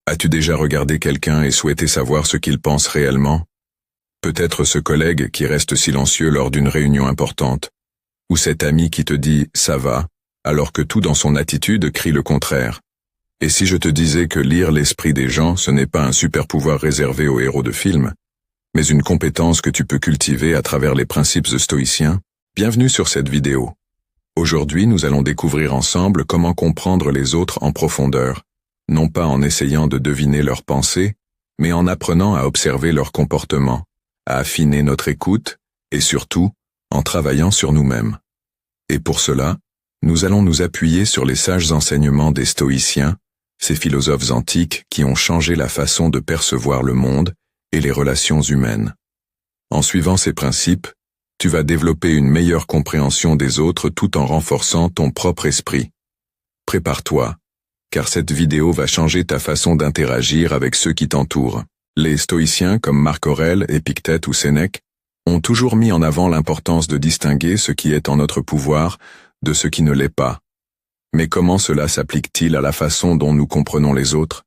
As-tu déjà regardé quelqu'un et souhaité savoir ce qu'il pense réellement? Peut-être ce collègue qui reste silencieux lors d'une réunion importante, ou cet ami qui te dit « ça va », alors que tout dans son attitude crie le contraire. Et si je te disais que lire l'esprit des gens, ce n'est pas un super pouvoir réservé aux héros de films, mais une compétence que tu peux cultiver à travers les principes stoïciens? Bienvenue sur cette vidéo. Aujourd'hui, nous allons découvrir ensemble comment comprendre les autres en profondeur, non pas en essayant de deviner leurs pensées, mais en apprenant à observer leur comportement, à affiner notre écoute, et surtout, en travaillant sur nous-mêmes. Et pour cela, nous allons nous appuyer sur les sages enseignements des stoïciens, ces philosophes antiques qui ont changé la façon de percevoir le monde et les relations humaines. En suivant ces principes, tu vas développer une meilleure compréhension des autres tout en renforçant ton propre esprit. Prépare-toi, car cette vidéo va changer ta façon d'interagir avec ceux qui t'entourent. Les stoïciens comme Marc Aurèle, Épictète ou Sénèque ont toujours mis en avant l'importance de distinguer ce qui est en notre pouvoir de ce qui ne l'est pas. Mais comment cela s'applique-t-il à la façon dont nous comprenons les autres?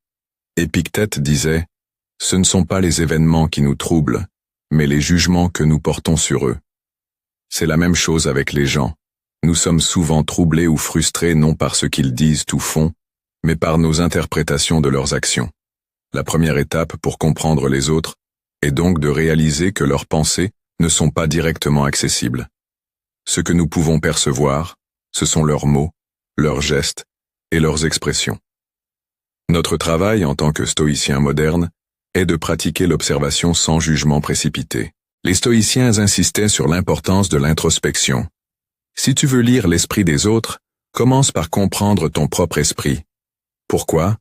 Épictète disait « Ce ne sont pas les événements qui nous troublent, mais les jugements que nous portons sur eux. » C'est la même chose avec les gens. Nous sommes souvent troublés ou frustrés non par ce qu'ils disent ou font, mais par nos interprétations de leurs actions. La première étape pour comprendre les autres est donc de réaliser que leurs pensées ne sont pas directement accessibles. Ce que nous pouvons percevoir, ce sont leurs mots, leurs gestes et leurs expressions. Notre travail en tant que stoïciens modernes est de pratiquer l'observation sans jugement précipité. Les stoïciens insistaient sur l'importance de l'introspection. Si tu veux lire l'esprit des autres, commence par comprendre ton propre esprit. Pourquoi?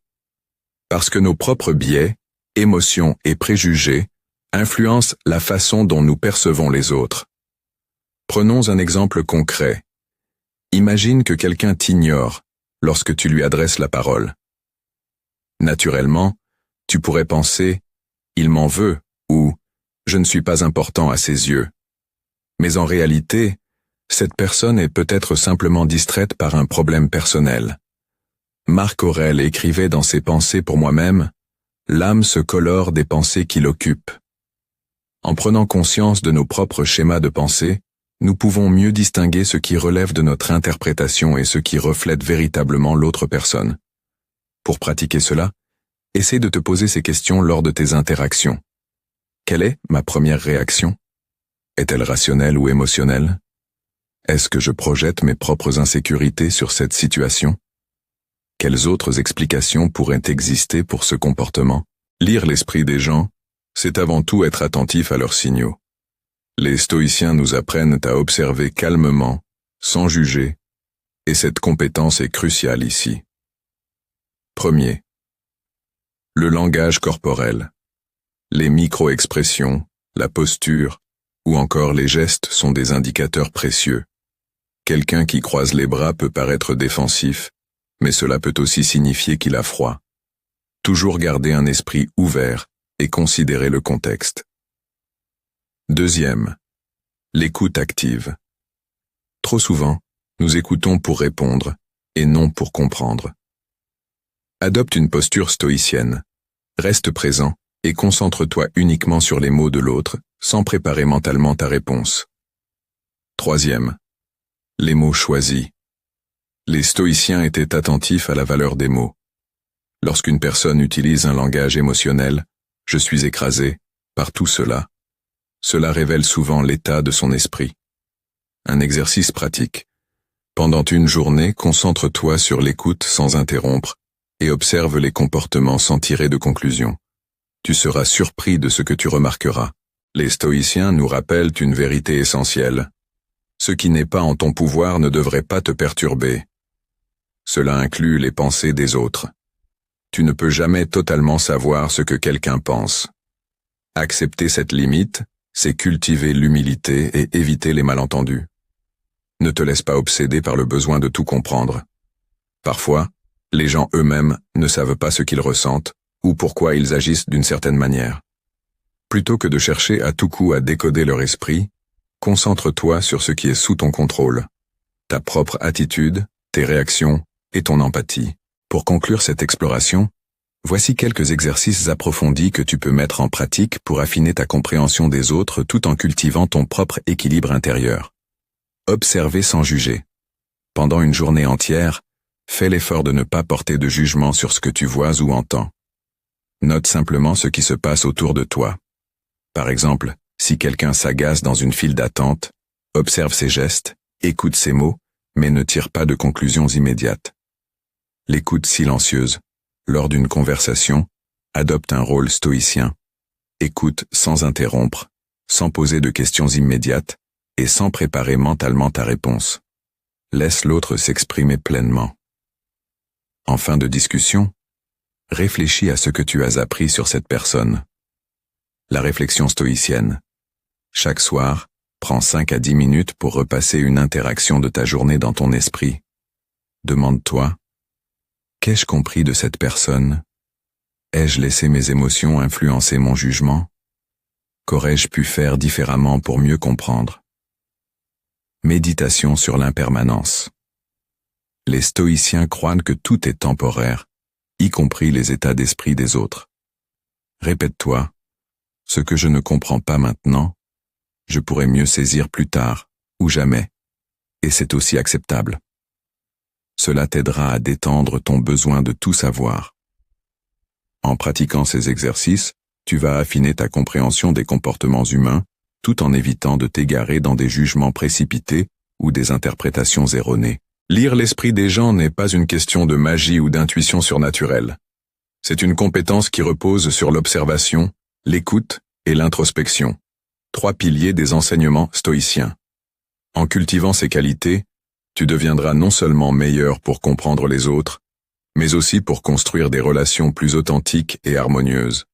Parce que nos propres biais, émotions et préjugés influencent la façon dont nous percevons les autres. Prenons un exemple concret. Imagine que quelqu'un t'ignore lorsque tu lui adresses la parole. Naturellement, tu pourrais penser « il m'en veut » ou « je ne suis pas important à ses yeux ». Mais en réalité, cette personne est peut-être simplement distraite par un problème personnel. Marc Aurèle écrivait dans ses Pensées pour moi-même « L'âme se colore des pensées qui l'occupent ». En prenant conscience de nos propres schémas de pensée, nous pouvons mieux distinguer ce qui relève de notre interprétation et ce qui reflète véritablement l'autre personne. Pour pratiquer cela, essaie de te poser ces questions lors de tes interactions. Quelle est ma première réaction? Est-elle rationnelle ou émotionnelle? Est-ce que je projette mes propres insécurités sur cette situation? Quelles autres explications pourraient exister pour ce comportement? Lire l'esprit des gens, c'est avant tout être attentif à leurs signaux. Les stoïciens nous apprennent à observer calmement, sans juger, et cette compétence est cruciale ici. Premier. Le langage corporel. Les micro-expressions, la posture, ou encore les gestes sont des indicateurs précieux. Quelqu'un qui croise les bras peut paraître défensif, mais cela peut aussi signifier qu'il a froid. Toujours garder un esprit ouvert et considérer le contexte. Deuxième, l'écoute active. Trop souvent, nous écoutons pour répondre et non pour comprendre. Adopte une posture stoïcienne. Reste présent et concentre-toi uniquement sur les mots de l'autre, sans préparer mentalement ta réponse. Troisième, les mots choisis. Les stoïciens étaient attentifs à la valeur des mots. Lorsqu'une personne utilise un langage émotionnel, « je suis écrasé » par tout cela, cela révèle souvent l'état de son esprit. Un exercice pratique. Pendant une journée, concentre-toi sur l'écoute sans interrompre et observe les comportements sans tirer de conclusion. Tu seras surpris de ce que tu remarqueras. Les stoïciens nous rappellent une vérité essentielle. Ce qui n'est pas en ton pouvoir ne devrait pas te perturber. Cela inclut les pensées des autres. Tu ne peux jamais totalement savoir ce que quelqu'un pense. Accepter cette limite, c'est cultiver l'humilité et éviter les malentendus. Ne te laisse pas obséder par le besoin de tout comprendre. Parfois, les gens eux-mêmes ne savent pas ce qu'ils ressentent ou pourquoi ils agissent d'une certaine manière. Plutôt que de chercher à tout coup à décoder leur esprit, concentre-toi sur ce qui est sous ton contrôle, ta propre attitude, tes réactions et ton empathie. Pour conclure cette exploration, Voici quelques exercices approfondis que tu peux mettre en pratique pour affiner ta compréhension des autres tout en cultivant ton propre équilibre intérieur. Observer sans juger. Pendant une journée entière, fais l'effort de ne pas porter de jugement sur ce que tu vois ou entends. Note simplement ce qui se passe autour de toi. Par exemple, si quelqu'un s'agace dans une file d'attente, observe ses gestes, écoute ses mots, mais ne tire pas de conclusions immédiates. L'écoute silencieuse. Lors d'une conversation, adopte un rôle stoïcien. Écoute sans interrompre, sans poser de questions immédiates et sans préparer mentalement ta réponse. Laisse l'autre s'exprimer pleinement. En fin de discussion, réfléchis à ce que tu as appris sur cette personne. La réflexion stoïcienne. Chaque soir, prends 5 à 10 minutes pour repasser une interaction de ta journée dans ton esprit. Demande-toi, qu'ai-je compris de cette personne? Ai-je laissé mes émotions influencer mon jugement? Qu'aurais-je pu faire différemment pour mieux comprendre? Méditation sur l'impermanence. Les stoïciens croient que tout est temporaire, y compris les états d'esprit des autres. Répète-toi, ce que je ne comprends pas maintenant, je pourrais mieux saisir plus tard, ou jamais, et c'est aussi acceptable. Cela t'aidera à détendre ton besoin de tout savoir. En pratiquant ces exercices, tu vas affiner ta compréhension des comportements humains, tout en évitant de t'égarer dans des jugements précipités ou des interprétations erronées. Lire l'esprit des gens n'est pas une question de magie ou d'intuition surnaturelle. C'est une compétence qui repose sur l'observation, l'écoute et l'introspection, 3 piliers des enseignements stoïciens. En cultivant ces qualités, tu deviendras non seulement meilleur pour comprendre les autres, mais aussi pour construire des relations plus authentiques et harmonieuses.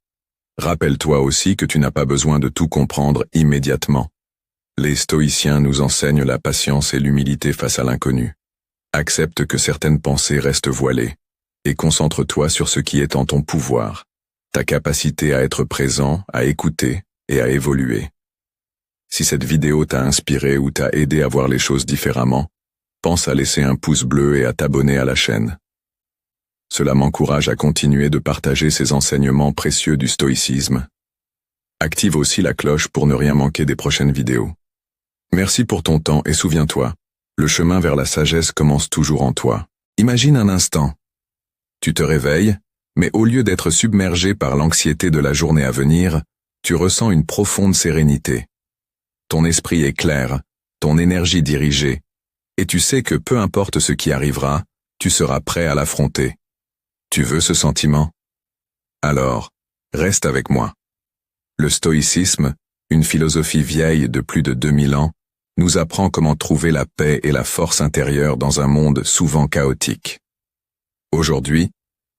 Rappelle-toi aussi que tu n'as pas besoin de tout comprendre immédiatement. Les stoïciens nous enseignent la patience et l'humilité face à l'inconnu. Accepte que certaines pensées restent voilées, et concentre-toi sur ce qui est en ton pouvoir, ta capacité à être présent, à écouter et à évoluer. Si cette vidéo t'a inspiré ou t'a aidé à voir les choses différemment, pense à laisser un pouce bleu et à t'abonner à la chaîne. Cela m'encourage à continuer de partager ces enseignements précieux du stoïcisme. Active aussi la cloche pour ne rien manquer des prochaines vidéos. Merci pour ton temps et souviens-toi, le chemin vers la sagesse commence toujours en toi. Imagine un instant. Tu te réveilles, mais au lieu d'être submergé par l'anxiété de la journée à venir, tu ressens une profonde sérénité. Ton esprit est clair, ton énergie dirigée, et tu sais que peu importe ce qui arrivera, tu seras prêt à l'affronter. Tu veux ce sentiment? Alors, reste avec moi. Le stoïcisme, une philosophie vieille de plus de 2000 ans, nous apprend comment trouver la paix et la force intérieure dans un monde souvent chaotique. Aujourd'hui,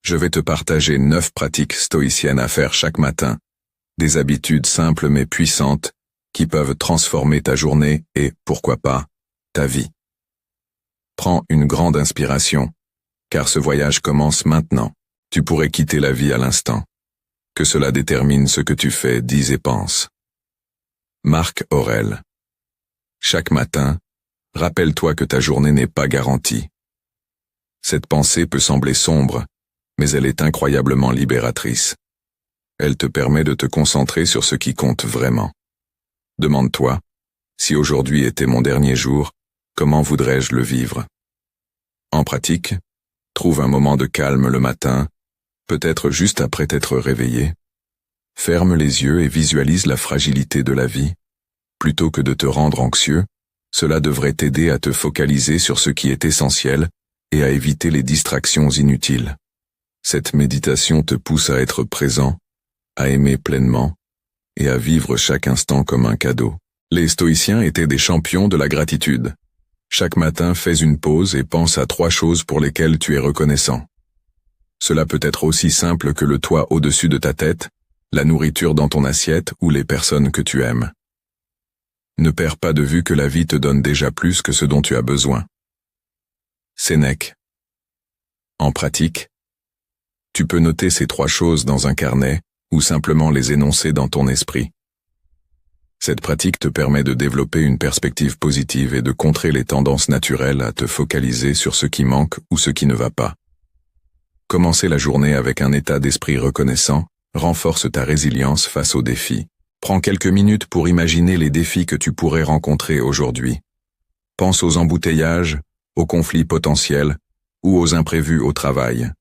je vais te partager 9 pratiques stoïciennes à faire chaque matin, des habitudes simples mais puissantes qui peuvent transformer ta journée et, pourquoi pas, ta vie. Prends une grande inspiration, car ce voyage commence maintenant. Tu pourrais quitter la vie à l'instant. Que cela détermine ce que tu fais, dis et penses. Marc Aurèle. Chaque matin, rappelle-toi que ta journée n'est pas garantie. Cette pensée peut sembler sombre, mais elle est incroyablement libératrice. Elle te permet de te concentrer sur ce qui compte vraiment. Demande-toi, si aujourd'hui était mon dernier jour, comment voudrais-je le vivre? En pratique, trouve un moment de calme le matin, peut-être juste après t'être réveillé. Ferme les yeux et visualise la fragilité de la vie. Plutôt que de te rendre anxieux, cela devrait t'aider à te focaliser sur ce qui est essentiel et à éviter les distractions inutiles. Cette méditation te pousse à être présent, à aimer pleinement et à vivre chaque instant comme un cadeau. Les stoïciens étaient des champions de la gratitude. Chaque matin, fais une pause et pense à 3 choses pour lesquelles tu es reconnaissant. Cela peut être aussi simple que le toit au-dessus de ta tête, la nourriture dans ton assiette ou les personnes que tu aimes. Ne perds pas de vue que la vie te donne déjà plus que ce dont tu as besoin. Sénèque. En pratique, tu peux noter ces 3 choses dans un carnet ou simplement les énoncer dans ton esprit. Cette pratique te permet de développer une perspective positive et de contrer les tendances naturelles à te focaliser sur ce qui manque ou ce qui ne va pas. Commencer la journée avec un état d'esprit reconnaissant renforce ta résilience face aux défis. Prends quelques minutes pour imaginer les défis que tu pourrais rencontrer aujourd'hui. Pense aux embouteillages, aux conflits potentiels ou aux imprévus au travail.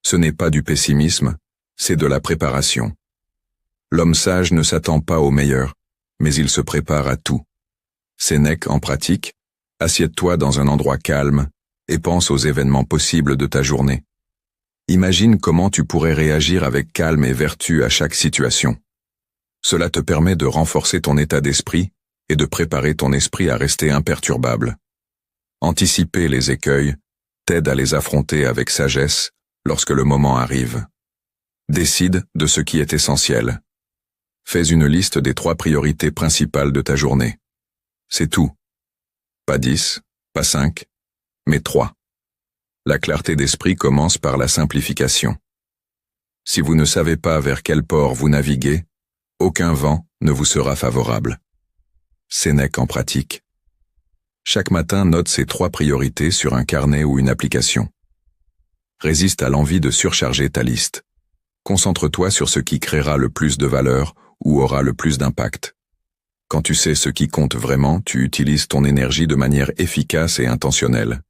Ce n'est pas du pessimisme, c'est de la préparation. L'homme sage ne s'attend pas au meilleur, mais il se prépare à tout. Sénèque en pratique, assieds-toi dans un endroit calme et pense aux événements possibles de ta journée. Imagine comment tu pourrais réagir avec calme et vertu à chaque situation. Cela te permet de renforcer ton état d'esprit et de préparer ton esprit à rester imperturbable. Anticiper les écueils t'aide à les affronter avec sagesse lorsque le moment arrive. Décide de ce qui est essentiel. Fais une liste des 3 priorités principales de ta journée. C'est tout. Pas 10, pas 5, mais 3. La clarté d'esprit commence par la simplification. Si vous ne savez pas vers quel port vous naviguez, aucun vent ne vous sera favorable. Sénèque en pratique. Chaque matin, note ces 3 priorités sur un carnet ou une application. Résiste à l'envie de surcharger ta liste. Concentre-toi sur ce qui créera le plus de valeur ou aura le plus d'impact. Quand tu sais ce qui compte vraiment, tu utilises ton énergie de manière efficace et intentionnelle.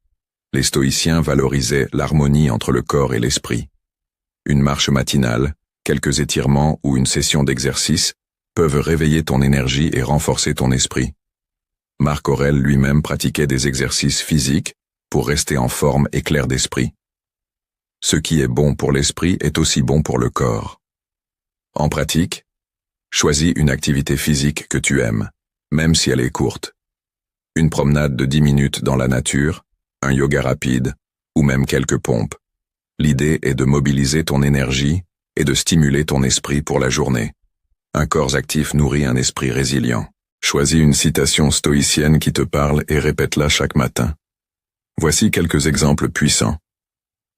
Les stoïciens valorisaient l'harmonie entre le corps et l'esprit. Une marche matinale, quelques étirements ou une session d'exercice peuvent réveiller ton énergie et renforcer ton esprit. Marc Aurèle lui-même pratiquait des exercices physiques pour rester en forme et clair d'esprit. Ce qui est bon pour l'esprit est aussi bon pour le corps. En pratique, choisis une activité physique que tu aimes, même si elle est courte. Une promenade de 10 minutes dans la nature, un yoga rapide, ou même quelques pompes. L'idée est de mobiliser ton énergie et de stimuler ton esprit pour la journée. Un corps actif nourrit un esprit résilient. Choisis une citation stoïcienne qui te parle et répète-la chaque matin. Voici quelques exemples puissants.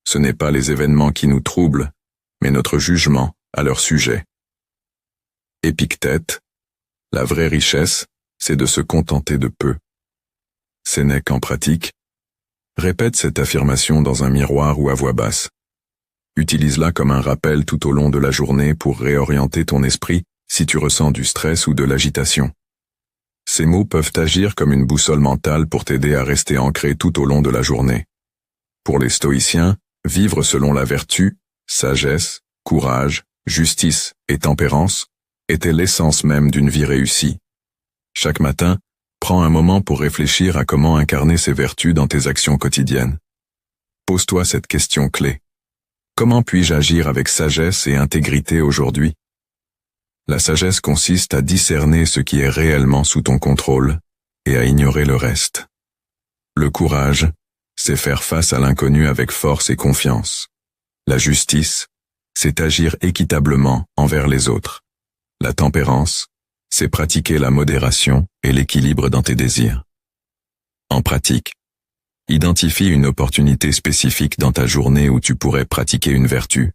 Ce n'est pas les événements qui nous troublent, mais notre jugement à leur sujet. Épictète, la vraie richesse, c'est de se contenter de peu. Sénèque en pratique. Répète cette affirmation dans un miroir ou à voix basse. Utilise-la comme un rappel tout au long de la journée pour réorienter ton esprit si tu ressens du stress ou de l'agitation. Ces mots peuvent agir comme une boussole mentale pour t'aider à rester ancré tout au long de la journée. Pour les stoïciens, vivre selon la vertu, sagesse, courage, justice et tempérance était l'essence même d'une vie réussie. Chaque matin, prends un moment pour réfléchir à comment incarner ces vertus dans tes actions quotidiennes. Pose-toi cette question clé. Comment puis-je agir avec sagesse et intégrité aujourd'hui? La sagesse consiste à discerner ce qui est réellement sous ton contrôle et à ignorer le reste. Le courage, c'est faire face à l'inconnu avec force et confiance. La justice, c'est agir équitablement envers les autres. La tempérance, c'est pratiquer la modération et l'équilibre dans tes désirs. En pratique, identifie une opportunité spécifique dans ta journée où tu pourrais pratiquer une vertu.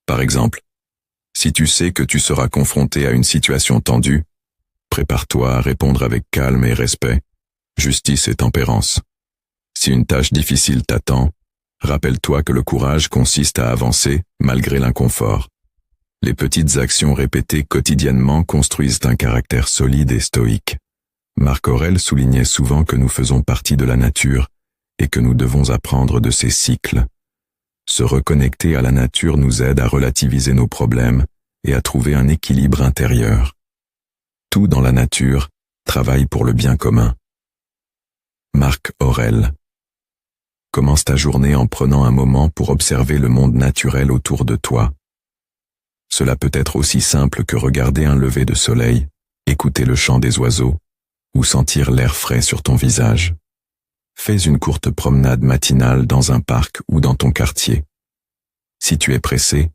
Par exemple, si tu sais que tu seras confronté à une situation tendue, prépare-toi à répondre avec calme et respect, justice et tempérance. Si une tâche difficile t'attend, rappelle-toi que le courage consiste à avancer malgré l'inconfort. Les petites actions répétées quotidiennement construisent un caractère solide et stoïque. Marc Aurèle soulignait souvent que nous faisons partie de la nature et que nous devons apprendre de ses cycles. Se reconnecter à la nature nous aide à relativiser nos problèmes et à trouver un équilibre intérieur. Tout dans la nature travaille pour le bien commun. Marc Aurèle. Commence ta journée en prenant un moment pour observer le monde naturel autour de toi. Cela peut être aussi simple que regarder un lever de soleil, écouter le chant des oiseaux ou sentir l'air frais sur ton visage. Fais une courte promenade matinale dans un parc ou dans ton quartier. Si tu es pressé,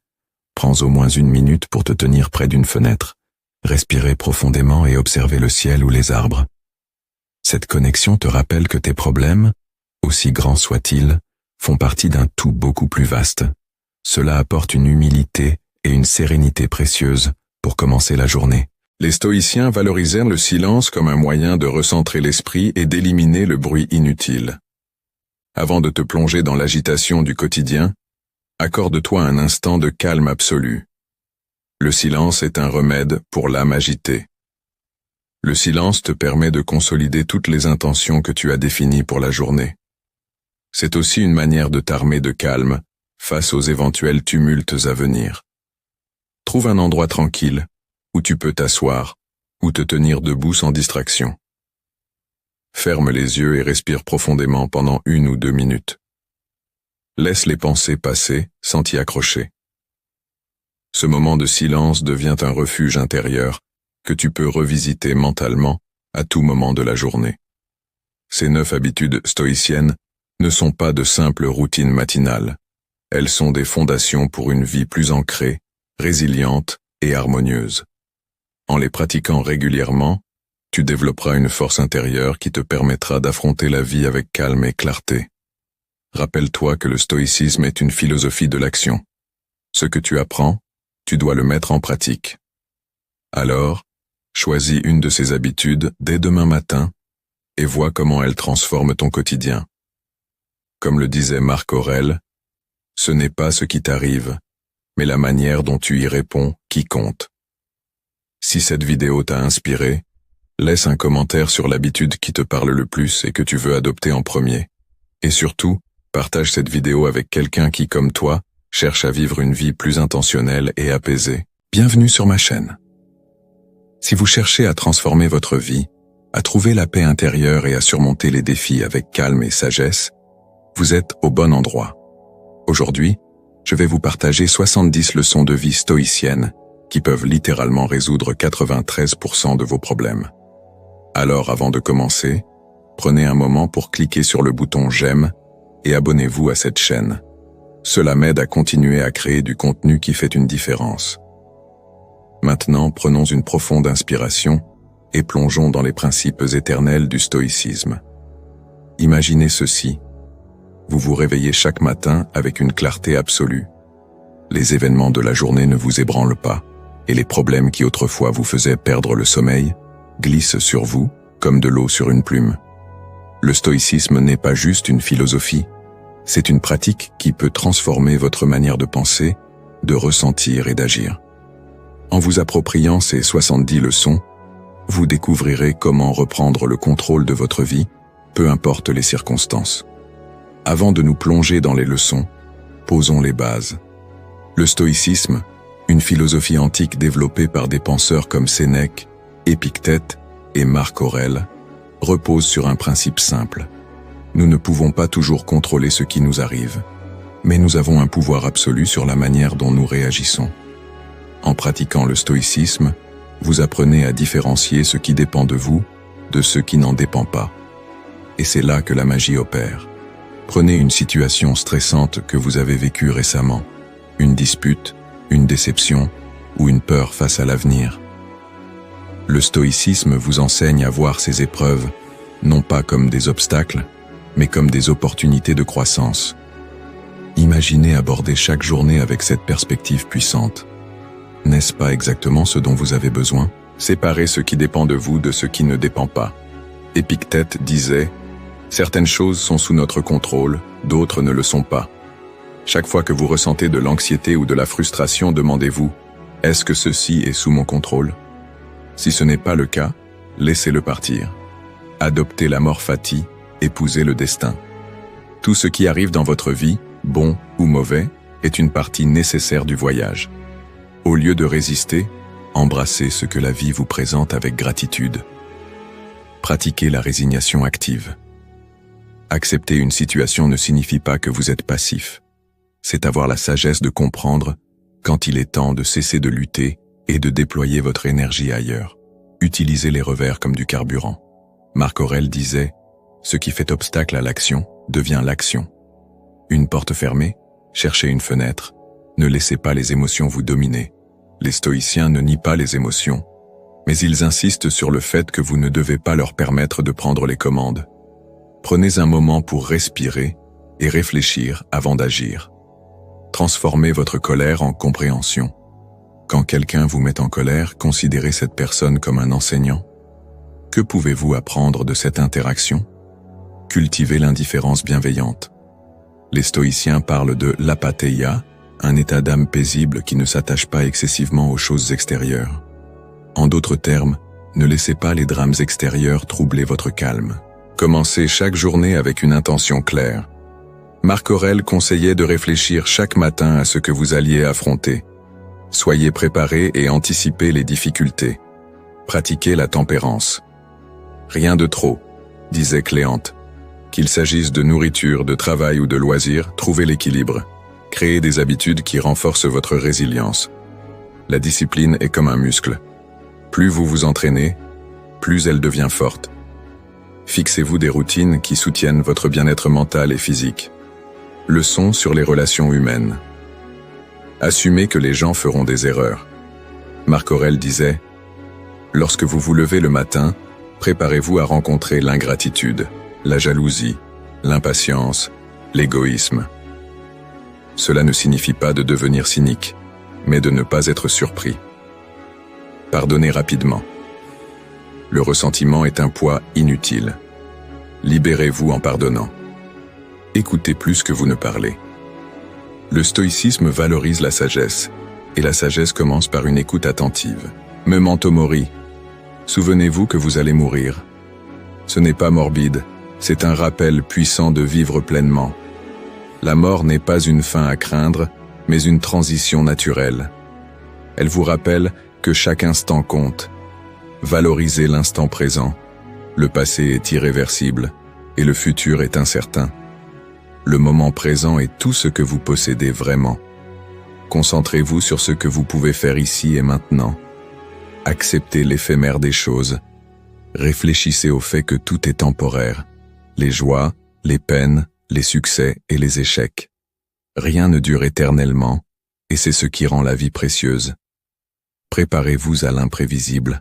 prends au moins 1 minute pour te tenir près d'une fenêtre, respirer profondément et observer le ciel ou les arbres. Cette connexion te rappelle que tes problèmes, aussi grands soient-ils, font partie d'un tout beaucoup plus vaste. Cela apporte une humilité et une sérénité précieuse pour commencer la journée. Les stoïciens valorisèrent le silence comme un moyen de recentrer l'esprit et d'éliminer le bruit inutile. Avant de te plonger dans l'agitation du quotidien, Accorde-toi un instant de calme absolu. Le silence est un remède pour l'âme agitée. Le silence te permet de consolider toutes les intentions que tu as définies pour la journée. C'est aussi une manière de t'armer de calme face aux éventuels tumultes à venir. Trouve un endroit tranquille où tu peux t'asseoir ou te tenir debout sans distraction. Ferme les yeux et respire profondément pendant 1 ou 2 minutes. Laisse les pensées passer sans t'y accrocher. Ce moment de silence devient un refuge intérieur que tu peux revisiter mentalement à tout moment de la journée. Ces 9 habitudes stoïciennes ne sont pas de simples routines matinales. Elles sont des fondations pour une vie plus ancrée, résiliente et harmonieuse. En les pratiquant régulièrement, tu développeras une force intérieure qui te permettra d'affronter la vie avec calme et clarté. Rappelle-toi que le stoïcisme est une philosophie de l'action. Ce que tu apprends, tu dois le mettre en pratique. Alors, choisis une de ces habitudes dès demain matin et vois comment elle transforme ton quotidien. Comme le disait Marc Aurèle, ce n'est pas ce qui t'arrive, mais la manière dont tu y réponds qui compte. Si cette vidéo t'a inspiré, laisse un commentaire sur l'habitude qui te parle le plus et que tu veux adopter en premier. Et surtout, partage cette vidéo avec quelqu'un qui, comme toi, cherche à vivre une vie plus intentionnelle et apaisée. Bienvenue sur ma chaîne. Si vous cherchez à transformer votre vie, à trouver la paix intérieure et à surmonter les défis avec calme et sagesse, vous êtes au bon endroit. Aujourd'hui, je vais vous partager 70 leçons de vie stoïciennes qui peuvent littéralement résoudre 93% de vos problèmes. Alors, avant de commencer, prenez un moment pour cliquer sur le bouton « J'aime » et abonnez-vous à cette chaîne. Cela m'aide à continuer à créer du contenu qui fait une différence. Maintenant, prenons une profonde inspiration et plongeons dans les principes éternels du stoïcisme. Imaginez ceci. Vous vous réveillez chaque matin avec une clarté absolue. Les événements de la journée ne vous ébranlent pas, et les problèmes qui autrefois vous faisaient perdre le sommeil glissent sur vous comme de l'eau sur une plume. Le stoïcisme n'est pas juste une philosophie, c'est une pratique qui peut transformer votre manière de penser, de ressentir et d'agir. En vous appropriant ces 70 leçons, vous découvrirez comment reprendre le contrôle de votre vie, peu importe les circonstances. Avant de nous plonger dans les leçons, posons les bases. Le stoïcisme, une philosophie antique développée par des penseurs comme Sénèque, Épictète et Marc Aurèle, repose sur un principe simple. Nous ne pouvons pas toujours contrôler ce qui nous arrive, mais nous avons un pouvoir absolu sur la manière dont nous réagissons. En pratiquant le stoïcisme, vous apprenez à différencier ce qui dépend de vous de ce qui n'en dépend pas. Et c'est là que la magie opère. Prenez une situation stressante que vous avez vécue récemment, une dispute, une déception ou une peur face à l'avenir. Le stoïcisme vous enseigne à voir ces épreuves, non pas comme des obstacles, mais comme des opportunités de croissance. Imaginez aborder chaque journée avec cette perspective puissante. N'est-ce pas exactement ce dont vous avez besoin? Séparez ce qui dépend de vous de ce qui ne dépend pas. Épictète disait « Certaines choses sont sous notre contrôle, d'autres ne le sont pas. » Chaque fois que vous ressentez de l'anxiété ou de la frustration, demandez-vous « Est-ce que ceci est sous mon contrôle ?» Si ce n'est pas le cas, laissez-le partir. Adoptez l'amor fati, épousez le destin. Tout ce qui arrive dans votre vie, bon ou mauvais, est une partie nécessaire du voyage. Au lieu de résister, embrassez ce que la vie vous présente avec gratitude. Pratiquez la résignation active. Accepter une situation ne signifie pas que vous êtes passif. C'est avoir la sagesse de comprendre quand il est temps de cesser de lutter et de déployer votre énergie ailleurs. Utilisez les revers comme du carburant. Marc Aurèle disait « Ce qui fait obstacle à l'action devient l'action. » Une porte fermée, cherchez une fenêtre. Ne laissez pas les émotions vous dominer. Les stoïciens ne nient pas les émotions, mais ils insistent sur le fait que vous ne devez pas leur permettre de prendre les commandes. Prenez un moment pour respirer et réfléchir avant d'agir. Transformez votre colère en compréhension. Quand quelqu'un vous met en colère, considérez cette personne comme un enseignant. Que pouvez-vous apprendre de cette interaction? Cultivez l'indifférence bienveillante. Les stoïciens parlent de l'apatheia, un état d'âme paisible qui ne s'attache pas excessivement aux choses extérieures. En d'autres termes, ne laissez pas les drames extérieurs troubler votre calme. Commencez chaque journée avec une intention claire. Marc Aurèle conseillait de réfléchir chaque matin à ce que vous alliez affronter. Soyez préparés et anticipez les difficultés. Pratiquez la tempérance. Rien de trop, disait Cléante. Qu'il s'agisse de nourriture, de travail ou de loisirs, trouvez l'équilibre. Créez des habitudes qui renforcent votre résilience. La discipline est comme un muscle. Plus vous vous entraînez, plus elle devient forte. Fixez-vous des routines qui soutiennent votre bien-être mental et physique. Leçon sur les relations humaines. Assumez que les gens feront des erreurs. Marc Aurèle disait « Lorsque vous vous levez le matin, préparez-vous à rencontrer l'ingratitude, la jalousie, l'impatience, l'égoïsme. Cela ne signifie pas de devenir cynique, mais de ne pas être surpris. Pardonnez rapidement. Le ressentiment est un poids inutile. Libérez-vous en pardonnant. Écoutez plus que vous ne parlez. Le stoïcisme valorise la sagesse, et la sagesse commence par une écoute attentive. Memento mori. Souvenez-vous que vous allez mourir. Ce n'est pas morbide, c'est un rappel puissant de vivre pleinement. La mort n'est pas une fin à craindre, mais une transition naturelle. Elle vous rappelle que chaque instant compte. Valorisez l'instant présent. Le passé est irréversible, et le futur est incertain. Le moment présent est tout ce que vous possédez vraiment. Concentrez-vous sur ce que vous pouvez faire ici et maintenant. Acceptez l'éphémère des choses. Réfléchissez au fait que tout est temporaire. Les joies, les peines, les succès et les échecs. Rien ne dure éternellement, et c'est ce qui rend la vie précieuse. Préparez-vous à l'imprévisible.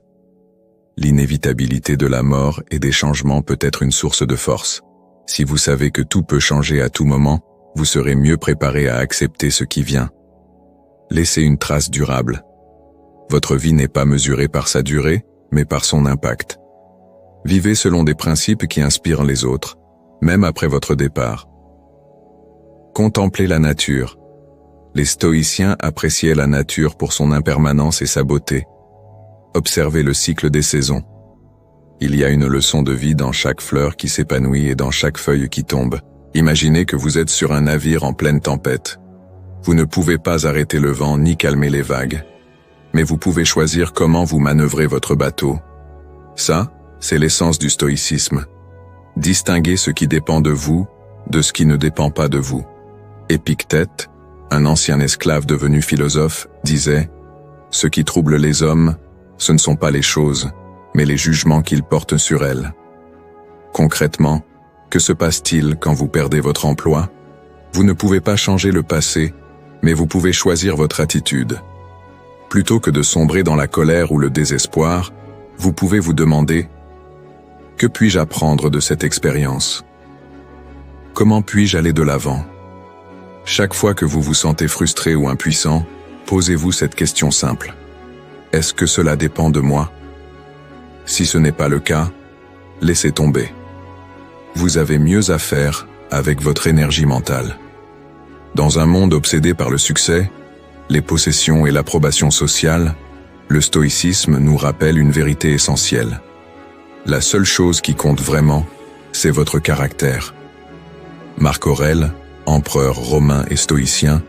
L'inévitabilité de la mort et des changements peut être une source de force. Si vous savez que tout peut changer à tout moment, vous serez mieux préparé à accepter ce qui vient. Laissez une trace durable. Votre vie n'est pas mesurée par sa durée, mais par son impact. Vivez selon des principes qui inspirent les autres, même après votre départ. Contemplez la nature. Les stoïciens appréciaient la nature pour son impermanence et sa beauté. Observez le cycle des saisons. Il y a une leçon de vie dans chaque fleur qui s'épanouit et dans chaque feuille qui tombe. Imaginez que vous êtes sur un navire en pleine tempête. Vous ne pouvez pas arrêter le vent ni calmer les vagues. Mais vous pouvez choisir comment vous manœuvrez votre bateau. Ça, c'est l'essence du stoïcisme. Distinguez ce qui dépend de vous, de ce qui ne dépend pas de vous. Épictète, un ancien esclave devenu philosophe, disait « Ce qui trouble les hommes, ce ne sont pas les choses, mais les jugements qu'ils portent sur elles. » Concrètement, que se passe-t-il quand vous perdez votre emploi? Vous ne pouvez pas changer le passé, mais vous pouvez choisir votre attitude. Plutôt que de sombrer dans la colère ou le désespoir, vous pouvez vous demander « Que puis-je apprendre de cette expérience? Comment puis-je aller de l'avant ?» Chaque fois que vous vous sentez frustré ou impuissant, posez-vous cette question simple. Est-ce que cela dépend de moi? Si ce n'est pas le cas, laissez tomber. Vous avez mieux à faire avec votre énergie mentale. Dans un monde obsédé par le succès, les possessions et l'approbation sociale, le stoïcisme nous rappelle une vérité essentielle. La seule chose qui compte vraiment, c'est votre caractère. Marc Aurèle, empereur romain et stoïcien,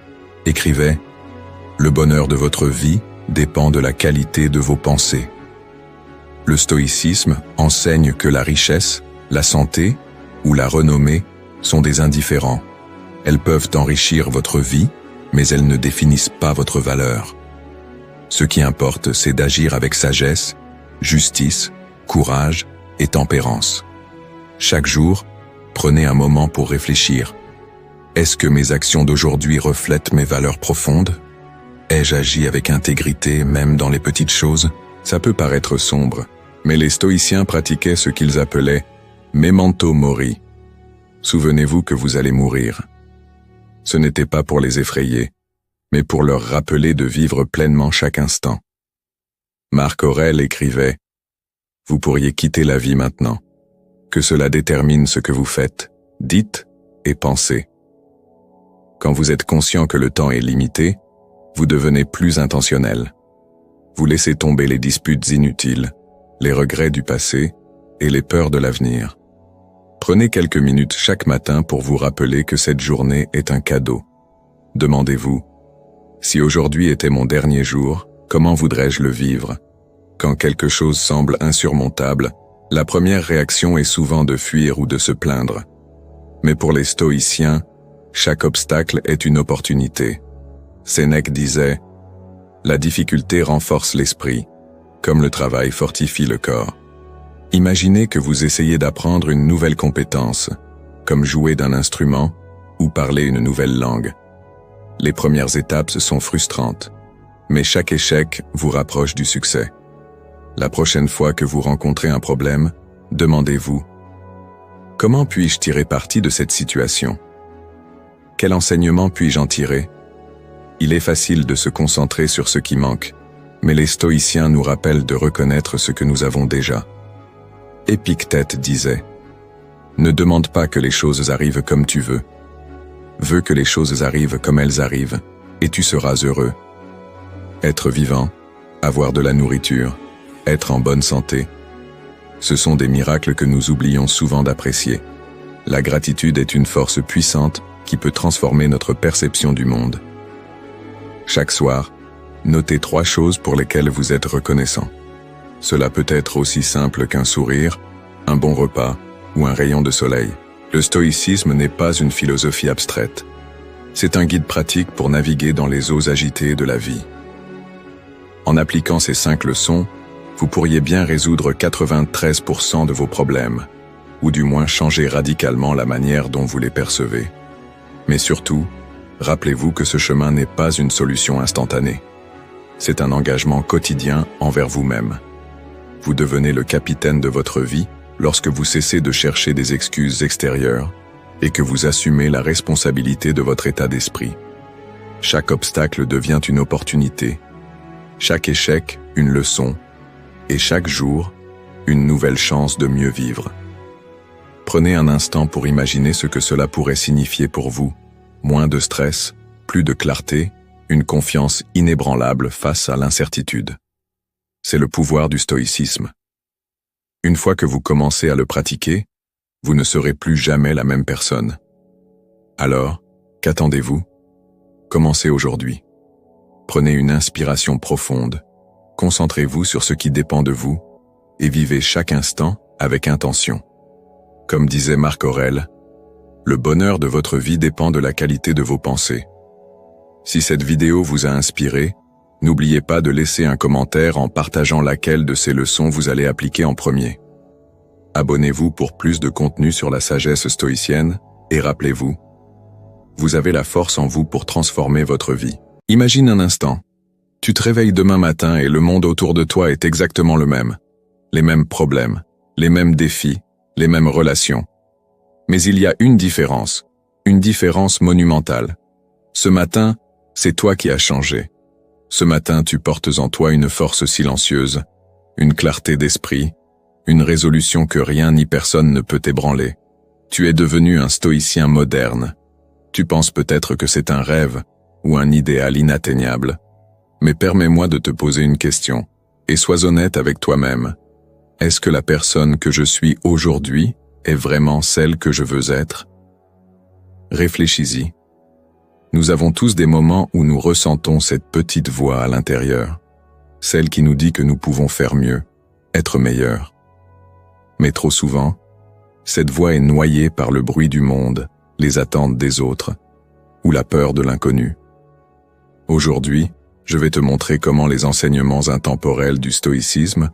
écrivait « Le bonheur de votre vie dépend de la qualité de vos pensées. » Le stoïcisme enseigne que la richesse, la santé ou la renommée sont des indifférents. Elles peuvent enrichir votre vie, mais elles ne définissent pas votre valeur. Ce qui importe, c'est d'agir avec sagesse, justice, courage et tempérance. Chaque jour, prenez un moment pour réfléchir. Est-ce que mes actions d'aujourd'hui reflètent mes valeurs profondes? Ai-je agi avec intégrité, même dans les petites choses? Ça peut paraître sombre, mais les stoïciens pratiquaient ce qu'ils appelaient « memento mori ». Souvenez-vous que vous allez mourir. Ce n'était pas pour les effrayer, mais pour leur rappeler de vivre pleinement chaque instant. Marc Aurèle écrivait « Vous pourriez quitter la vie maintenant. Que cela détermine ce que vous faites, dites et pensez. Quand vous êtes conscient que le temps est limité, vous devenez plus intentionnel. Vous laissez tomber les disputes inutiles, les regrets du passé et les peurs de l'avenir. Prenez quelques minutes chaque matin pour vous rappeler que cette journée est un cadeau. Demandez-vous, si aujourd'hui était mon dernier jour, comment voudrais-je le vivre? Quand quelque chose semble insurmontable, la première réaction est souvent de fuir ou de se plaindre. Mais pour les stoïciens, chaque obstacle est une opportunité. Sénèque disait « La difficulté renforce l'esprit, comme le travail fortifie le corps ». Imaginez que vous essayez d'apprendre une nouvelle compétence, comme jouer d'un instrument ou parler une nouvelle langue. Les premières étapes sont frustrantes, mais chaque échec vous rapproche du succès. La prochaine fois que vous rencontrez un problème, demandez-vous « Comment puis-je tirer parti de cette situation ? Quel enseignement puis-je en tirer ?» Il est facile de se concentrer sur ce qui manque, mais les stoïciens nous rappellent de reconnaître ce que nous avons déjà. Épictète disait « Ne demande pas que les choses arrivent comme tu veux. Veux que les choses arrivent comme elles arrivent, et tu seras heureux. » Être vivant, avoir de la nourriture, être en bonne santé, ce sont des miracles que nous oublions souvent d'apprécier. La gratitude est une force puissante qui peut transformer notre perception du monde. Chaque soir, notez 3 choses pour lesquelles vous êtes reconnaissant. Cela peut être aussi simple qu'un sourire, un bon repas ou un rayon de soleil. Le stoïcisme n'est pas une philosophie abstraite. C'est un guide pratique pour naviguer dans les eaux agitées de la vie. En appliquant ces 5 leçons, vous pourriez bien résoudre 93% de vos problèmes, ou du moins changer radicalement la manière dont vous les percevez. Mais surtout, rappelez-vous que ce chemin n'est pas une solution instantanée. C'est un engagement quotidien envers vous-même. Vous devenez le capitaine de votre vie lorsque vous cessez de chercher des excuses extérieures et que vous assumez la responsabilité de votre état d'esprit. Chaque obstacle devient une opportunité, chaque échec une leçon, et chaque jour une nouvelle chance de mieux vivre. Prenez un instant pour imaginer ce que cela pourrait signifier pour vous. Moins de stress, plus de clarté, une confiance inébranlable face à l'incertitude. C'est le pouvoir du stoïcisme. Une fois que vous commencez à le pratiquer, vous ne serez plus jamais la même personne. Alors, qu'attendez-vous? Commencez aujourd'hui. Prenez une inspiration profonde, concentrez-vous sur ce qui dépend de vous et vivez chaque instant avec intention. Comme disait Marc Aurèle, le bonheur de votre vie dépend de la qualité de vos pensées. Si cette vidéo vous a inspiré, n'oubliez pas de laisser un commentaire en partageant laquelle de ces leçons vous allez appliquer en premier. Abonnez-vous pour plus de contenu sur la sagesse stoïcienne et rappelez-vous, vous avez la force en vous pour transformer votre vie. Imagine un instant, tu te réveilles demain matin et le monde autour de toi est exactement le même. Les mêmes problèmes, les mêmes défis, les mêmes relations. Mais il y a une différence monumentale. Ce matin, c'est toi qui as changé. Ce matin, tu portes en toi une force silencieuse, une clarté d'esprit, une résolution que rien ni personne ne peut ébranler. Tu es devenu un stoïcien moderne. Tu penses peut-être que c'est un rêve ou un idéal inatteignable. Mais permets-moi de te poser une question, et sois honnête avec toi-même. Est-ce que la personne que je suis aujourd'hui est vraiment celle que je veux être? Réfléchis-y. Nous avons tous des moments où nous ressentons cette petite voix à l'intérieur, celle qui nous dit que nous pouvons faire mieux, être meilleurs. Mais trop souvent, cette voix est noyée par le bruit du monde, les attentes des autres, ou la peur de l'inconnu. Aujourd'hui, je vais te montrer comment les enseignements intemporels du stoïcisme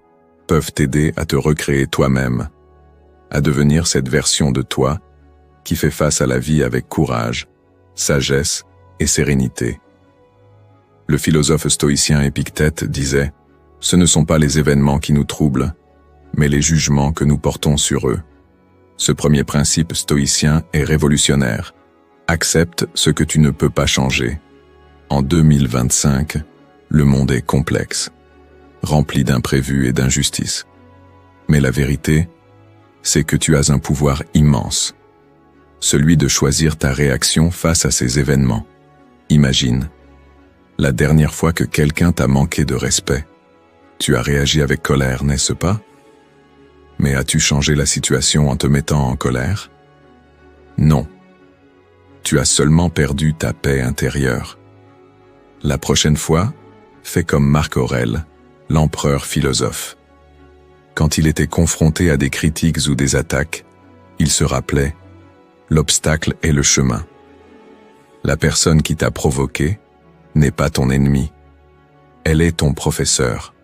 peuvent t'aider à te recréer toi-même, à devenir cette version de toi qui fait face à la vie avec courage, sagesse et sérénité. Le philosophe stoïcien Épictète disait « Ce ne sont pas les événements qui nous troublent, mais les jugements que nous portons sur eux. » Ce premier principe stoïcien est révolutionnaire. Accepte ce que tu ne peux pas changer. En 2025, le monde est complexe, rempli d'imprévus et d'injustices. Mais la vérité, c'est que tu as un pouvoir immense. celui de choisir ta réaction face à ces événements. Imagine, la dernière fois que quelqu'un t'a manqué de respect, tu as réagi avec colère, n'est-ce pas? Mais as-tu changé la situation en te mettant en colère? Non. Tu as seulement perdu ta paix intérieure. La prochaine fois, fais comme Marc Aurèle, l'empereur philosophe. Quand il était confronté à des critiques ou des attaques, il se rappelait « L'obstacle est le chemin ». La personne qui t'a provoqué n'est pas ton ennemi. Elle est ton professeur.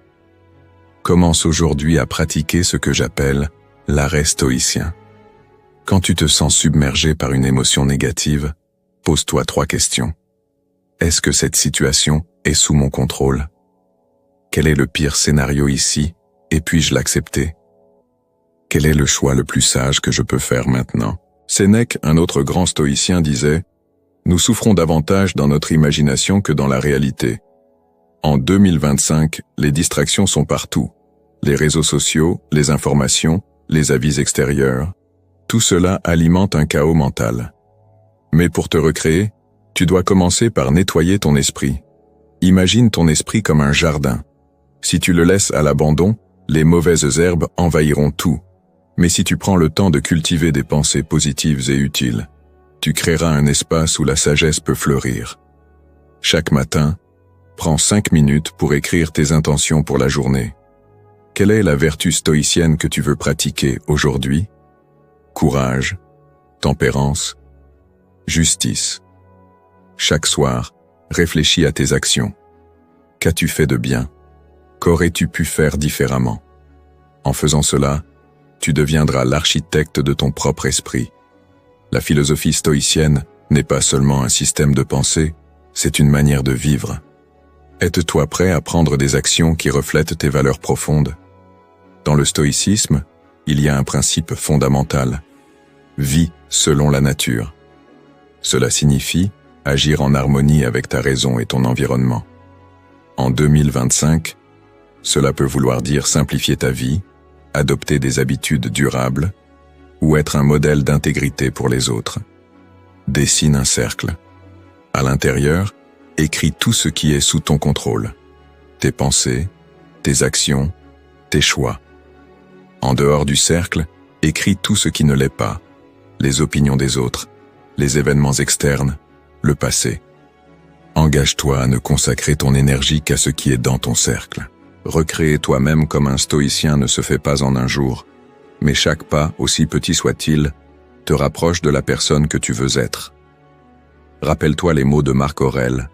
Commence aujourd'hui à pratiquer ce que j'appelle l'arrêt stoïcien. Quand tu te sens submergé par une émotion négative, pose-toi 3 questions. Est-ce que cette situation est sous mon contrôle? Quel est le pire scénario ici et puis-je l'accepter? Quel est le choix le plus sage que je peux faire maintenant? Sénèque, un autre grand stoïcien, disait « Nous souffrons davantage dans notre imagination que dans la réalité. » En 2025, les distractions sont partout. Les réseaux sociaux, les informations, les avis extérieurs, tout cela alimente un chaos mental. Mais pour te recréer, tu dois commencer par nettoyer ton esprit. Imagine ton esprit comme un jardin. Si tu le laisses à l'abandon, les mauvaises herbes envahiront tout. Mais si tu prends le temps de cultiver des pensées positives et utiles, tu créeras un espace où la sagesse peut fleurir. Chaque matin, prends 5 minutes pour écrire tes intentions pour la journée. Quelle est la vertu stoïcienne que tu veux pratiquer aujourd'hui? Courage, tempérance, justice. Chaque soir, réfléchis à tes actions. Qu'as-tu fait de bien? Qu'aurais-tu pu faire différemment? En faisant cela, tu deviendras l'architecte de ton propre esprit. La philosophie stoïcienne n'est pas seulement un système de pensée, c'est une manière de vivre. Es-toi prêt à prendre des actions qui reflètent tes valeurs profondes? Dans le stoïcisme, il y a un principe fondamental. Vis selon la nature. Cela signifie agir en harmonie avec ta raison et ton environnement. En 2025, cela peut vouloir dire simplifier ta vie, adopter des habitudes durables ou être un modèle d'intégrité pour les autres. Dessine un cercle. À l'intérieur, écris tout ce qui est sous ton contrôle. Tes pensées, tes actions, tes choix. En dehors du cercle, écris tout ce qui ne l'est pas. Les opinions des autres, les événements externes, le passé. Engage-toi à ne consacrer ton énergie qu'à ce qui est dans ton cercle. Recréer toi-même comme un stoïcien ne se fait pas en un jour, mais chaque pas, aussi petit soit-il, te rapproche de la personne que tu veux être. Rappelle-toi les mots de Marc Aurèle.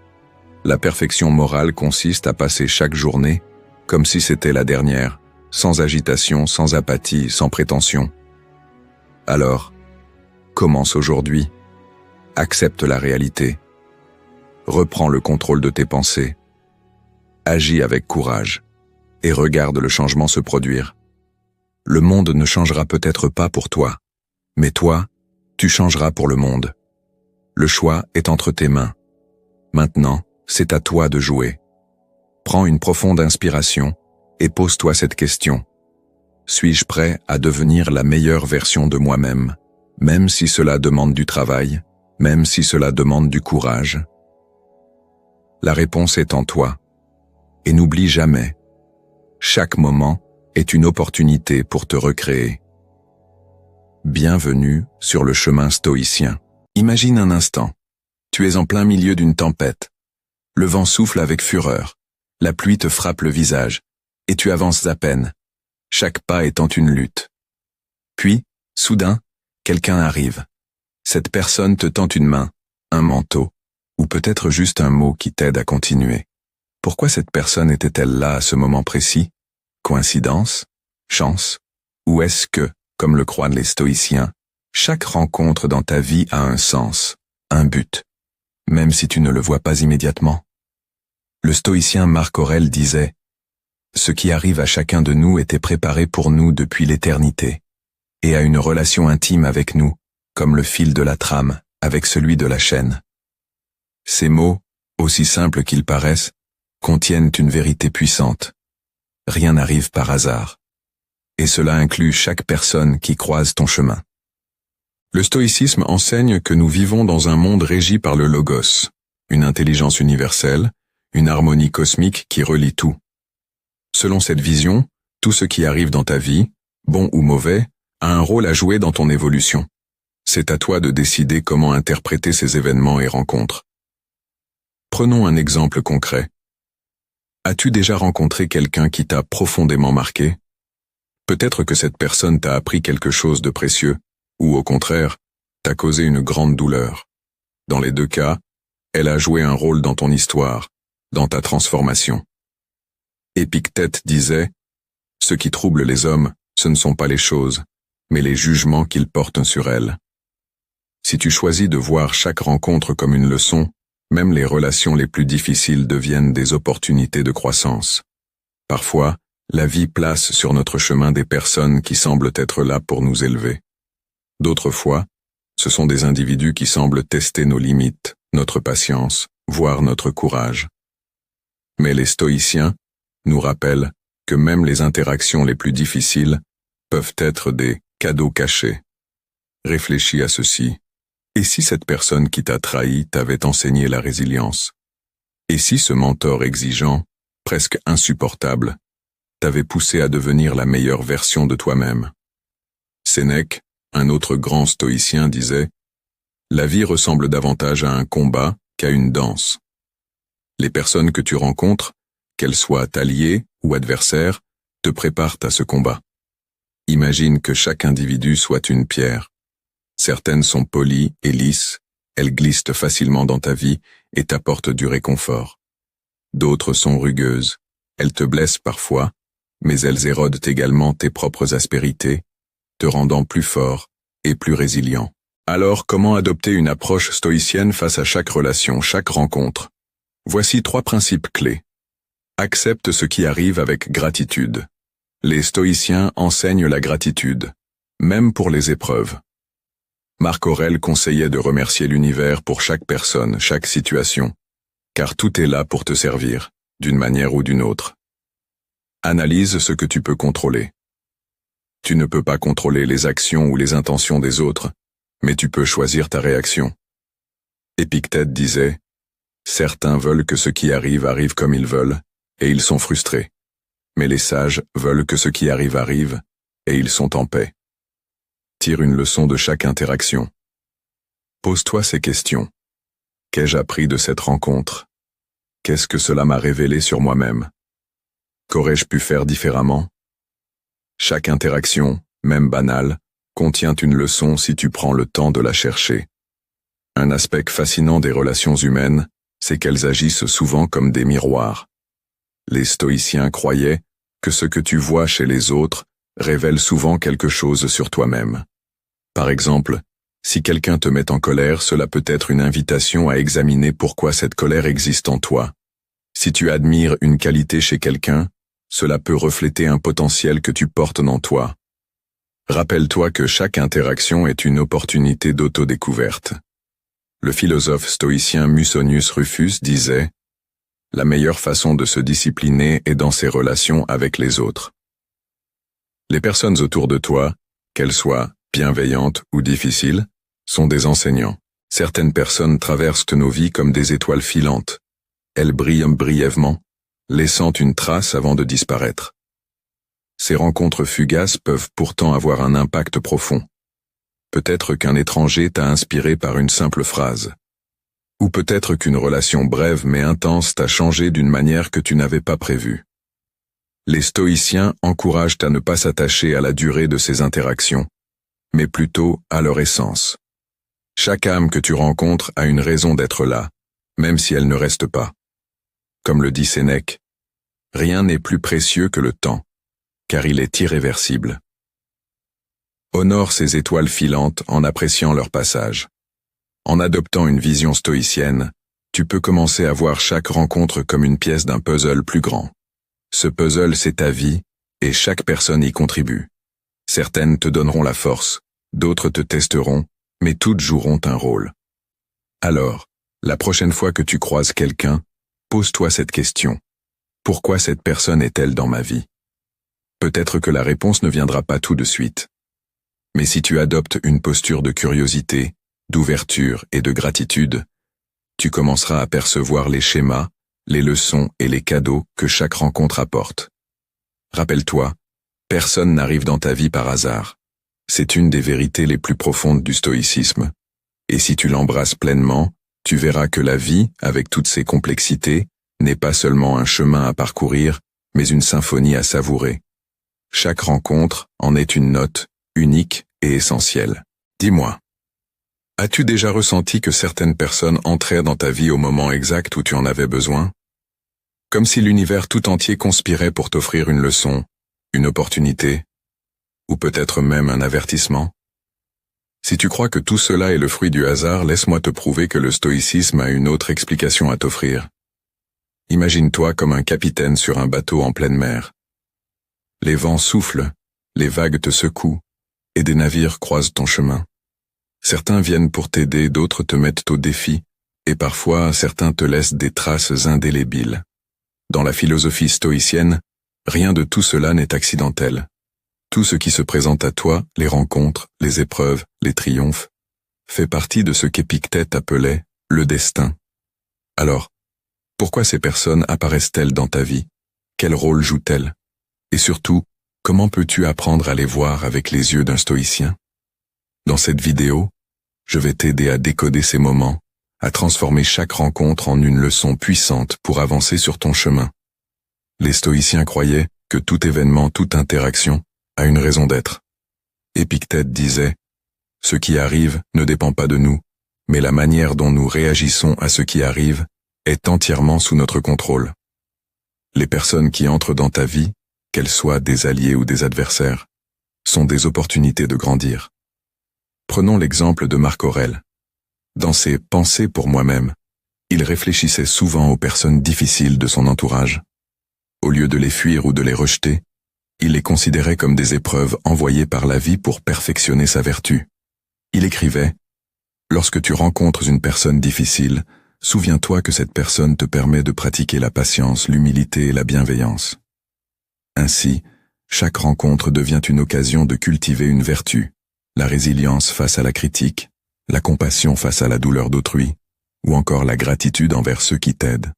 La perfection morale consiste à passer chaque journée comme si c'était la dernière, sans agitation, sans apathie, sans prétention. Alors, commence aujourd'hui. Accepte la réalité. Reprends le contrôle de tes pensées. Agis avec courage et regarde le changement se produire. Le monde ne changera peut-être pas pour toi, mais toi, tu changeras pour le monde. Le choix est entre tes mains. Maintenant, c'est à toi de jouer. Prends une profonde inspiration et pose-toi cette question. Suis-je prêt à devenir la meilleure version de moi-même, même si cela demande du travail, même si cela demande du courage? La réponse est en toi. Et n'oublie jamais, chaque moment est une opportunité pour te recréer. Bienvenue sur le chemin stoïcien. Imagine un instant. Tu es en plein milieu d'une tempête. Le vent souffle avec fureur. La pluie te frappe le visage. Et tu avances à peine. Chaque pas étant une lutte. Puis, soudain, quelqu'un arrive. Cette personne te tend une main, un manteau, ou peut-être juste un mot qui t'aide à continuer. Pourquoi cette personne était-elle là à ce moment précis? Coïncidence? Chance? Ou est-ce que, comme le croient les stoïciens, chaque rencontre dans ta vie a un sens, un but, même si tu ne le vois pas immédiatement? Le stoïcien Marc Aurèle disait « Ce qui arrive à chacun de nous était préparé pour nous depuis l'éternité, et a une relation intime avec nous, comme le fil de la trame avec celui de la chaîne. » Ces mots, aussi simples qu'ils paraissent, contiennent une vérité puissante. Rien n'arrive par hasard. Et cela inclut chaque personne qui croise ton chemin. Le stoïcisme enseigne que nous vivons dans un monde régi par le logos, une intelligence universelle, une harmonie cosmique qui relie tout. Selon cette vision, tout ce qui arrive dans ta vie, bon ou mauvais, a un rôle à jouer dans ton évolution. C'est à toi de décider comment interpréter ces événements et rencontres. Prenons un exemple concret. As-tu déjà rencontré quelqu'un qui t'a profondément marqué? Peut-être que cette personne t'a appris quelque chose de précieux, ou au contraire, t'a causé une grande douleur. Dans les deux cas, elle a joué un rôle dans ton histoire, dans ta transformation. Épictète disait, « Ce qui trouble les hommes, ce ne sont pas les choses, mais les jugements qu'ils portent sur elles. » Si tu choisis de voir chaque rencontre comme une leçon, même les relations les plus difficiles deviennent des opportunités de croissance. Parfois, la vie place sur notre chemin des personnes qui semblent être là pour nous élever. D'autres fois, ce sont des individus qui semblent tester nos limites, notre patience, voire notre courage. Mais les stoïciens nous rappellent que même les interactions les plus difficiles peuvent être des cadeaux cachés. Réfléchis à ceci. Et si cette personne qui t'a trahi t'avait enseigné la résilience? Et si ce mentor exigeant, presque insupportable, t'avait poussé à devenir la meilleure version de toi-même? Sénèque, un autre grand stoïcien, disait « La vie ressemble davantage à un combat qu'à une danse. » Les personnes que tu rencontres, qu'elles soient alliées ou adversaires, te préparent à ce combat. Imagine que chaque individu soit une pierre. Certaines sont polies et lisses, elles glissent facilement dans ta vie et t'apportent du réconfort. D'autres sont rugueuses, elles te blessent parfois, mais elles érodent également tes propres aspérités, te rendant plus fort et plus résilient. Alors, comment adopter une approche stoïcienne face à chaque relation, chaque rencontre? Voici 3 principes clés. Accepte ce qui arrive avec gratitude. Les stoïciens enseignent la gratitude, même pour les épreuves. Marc Aurèle conseillait de remercier l'univers pour chaque personne, chaque situation, car tout est là pour te servir, d'une manière ou d'une autre. Analyse ce que tu peux contrôler. Tu ne peux pas contrôler les actions ou les intentions des autres, mais tu peux choisir ta réaction. Épictète disait, « Certains veulent que ce qui arrive arrive comme ils veulent, et ils sont frustrés. Mais les sages veulent que ce qui arrive arrive, et ils sont en paix. » Tire une leçon de chaque interaction. Pose-toi ces questions. Qu'ai-je appris de cette rencontre? Qu'est-ce que cela m'a révélé sur moi-même? Qu'aurais-je pu faire différemment? Chaque interaction, même banale, contient une leçon si tu prends le temps de la chercher. Un aspect fascinant des relations humaines, c'est qu'elles agissent souvent comme des miroirs. Les stoïciens croyaient que ce que tu vois chez les autres révèle souvent quelque chose sur toi-même. Par exemple, si quelqu'un te met en colère, cela peut être une invitation à examiner pourquoi cette colère existe en toi. Si tu admires une qualité chez quelqu'un, cela peut refléter un potentiel que tu portes en toi. Rappelle-toi que chaque interaction est une opportunité d'autodécouverte. Le philosophe stoïcien Musonius Rufus disait « La meilleure façon de se discipliner est dans ses relations avec les autres. » Les personnes autour de toi, qu'elles soient bienveillantes ou difficiles, sont des enseignants. Certaines personnes traversent nos vies comme des étoiles filantes. Elles brillent brièvement, laissant une trace avant de disparaître. Ces rencontres fugaces peuvent pourtant avoir un impact profond. Peut-être qu'un étranger t'a inspiré par une simple phrase. Ou peut-être qu'une relation brève mais intense t'a changé d'une manière que tu n'avais pas prévue. Les stoïciens encouragent à ne pas s'attacher à la durée de ces interactions, mais plutôt à leur essence. Chaque âme que tu rencontres a une raison d'être là, même si elle ne reste pas. Comme le dit Sénèque, « Rien n'est plus précieux que le temps, car il est irréversible. » Honore ces étoiles filantes en appréciant leur passage. En adoptant une vision stoïcienne, tu peux commencer à voir chaque rencontre comme une pièce d'un puzzle plus grand. Ce puzzle, c'est ta vie, et chaque personne y contribue. Certaines te donneront la force, d'autres te testeront, mais toutes joueront un rôle. Alors, la prochaine fois que tu croises quelqu'un, pose-toi cette question. Pourquoi cette personne est-elle dans ma vie? Peut-être que la réponse ne viendra pas tout de suite. Mais si tu adoptes une posture de curiosité, d'ouverture et de gratitude, tu commenceras à percevoir les schémas, les leçons et les cadeaux que chaque rencontre apporte. Rappelle-toi, personne n'arrive dans ta vie par hasard. C'est une des vérités les plus profondes du stoïcisme. Et si tu l'embrasses pleinement, tu verras que la vie, avec toutes ses complexités, n'est pas seulement un chemin à parcourir, mais une symphonie à savourer. Chaque rencontre en est une note, unique et essentielle. Dis-moi, as-tu déjà ressenti que certaines personnes entraient dans ta vie au moment exact où tu en avais besoin? Comme si l'univers tout entier conspirait pour t'offrir une leçon, une opportunité, ou peut-être même un avertissement? Si tu crois que tout cela est le fruit du hasard, laisse-moi te prouver que le stoïcisme a une autre explication à t'offrir. Imagine-toi comme un capitaine sur un bateau en pleine mer. Les vents soufflent, les vagues te secouent, et des navires croisent ton chemin. Certains viennent pour t'aider, d'autres te mettent au défi, et parfois certains te laissent des traces indélébiles. Dans la philosophie stoïcienne, rien de tout cela n'est accidentel. Tout ce qui se présente à toi, les rencontres, les épreuves, les triomphes, fait partie de ce qu'Épictète appelait le destin. Alors, pourquoi ces personnes apparaissent-elles dans ta vie? Quel rôle jouent-elles? Et surtout, comment peux-tu apprendre à les voir avec les yeux d'un stoïcien? Dans cette vidéo, je vais t'aider à décoder ces moments, à transformer chaque rencontre en une leçon puissante pour avancer sur ton chemin. Les stoïciens croyaient que tout événement, toute interaction, a une raison d'être. Épictète disait « Ce qui arrive ne dépend pas de nous, mais la manière dont nous réagissons à ce qui arrive est entièrement sous notre contrôle. » Les personnes qui entrent dans ta vie, qu'elles soient des alliés ou des adversaires, sont des opportunités de grandir. Prenons l'exemple de Marc Aurèle. Dans ses « Pensées pour moi-même », il réfléchissait souvent aux personnes difficiles de son entourage. Au lieu de les fuir ou de les rejeter, il les considérait comme des épreuves envoyées par la vie pour perfectionner sa vertu. Il écrivait « Lorsque tu rencontres une personne difficile, souviens-toi que cette personne te permet de pratiquer la patience, l'humilité et la bienveillance. » Ainsi, chaque rencontre devient une occasion de cultiver une vertu, la résilience face à la critique, la compassion face à la douleur d'autrui, ou encore la gratitude envers ceux qui t'aident.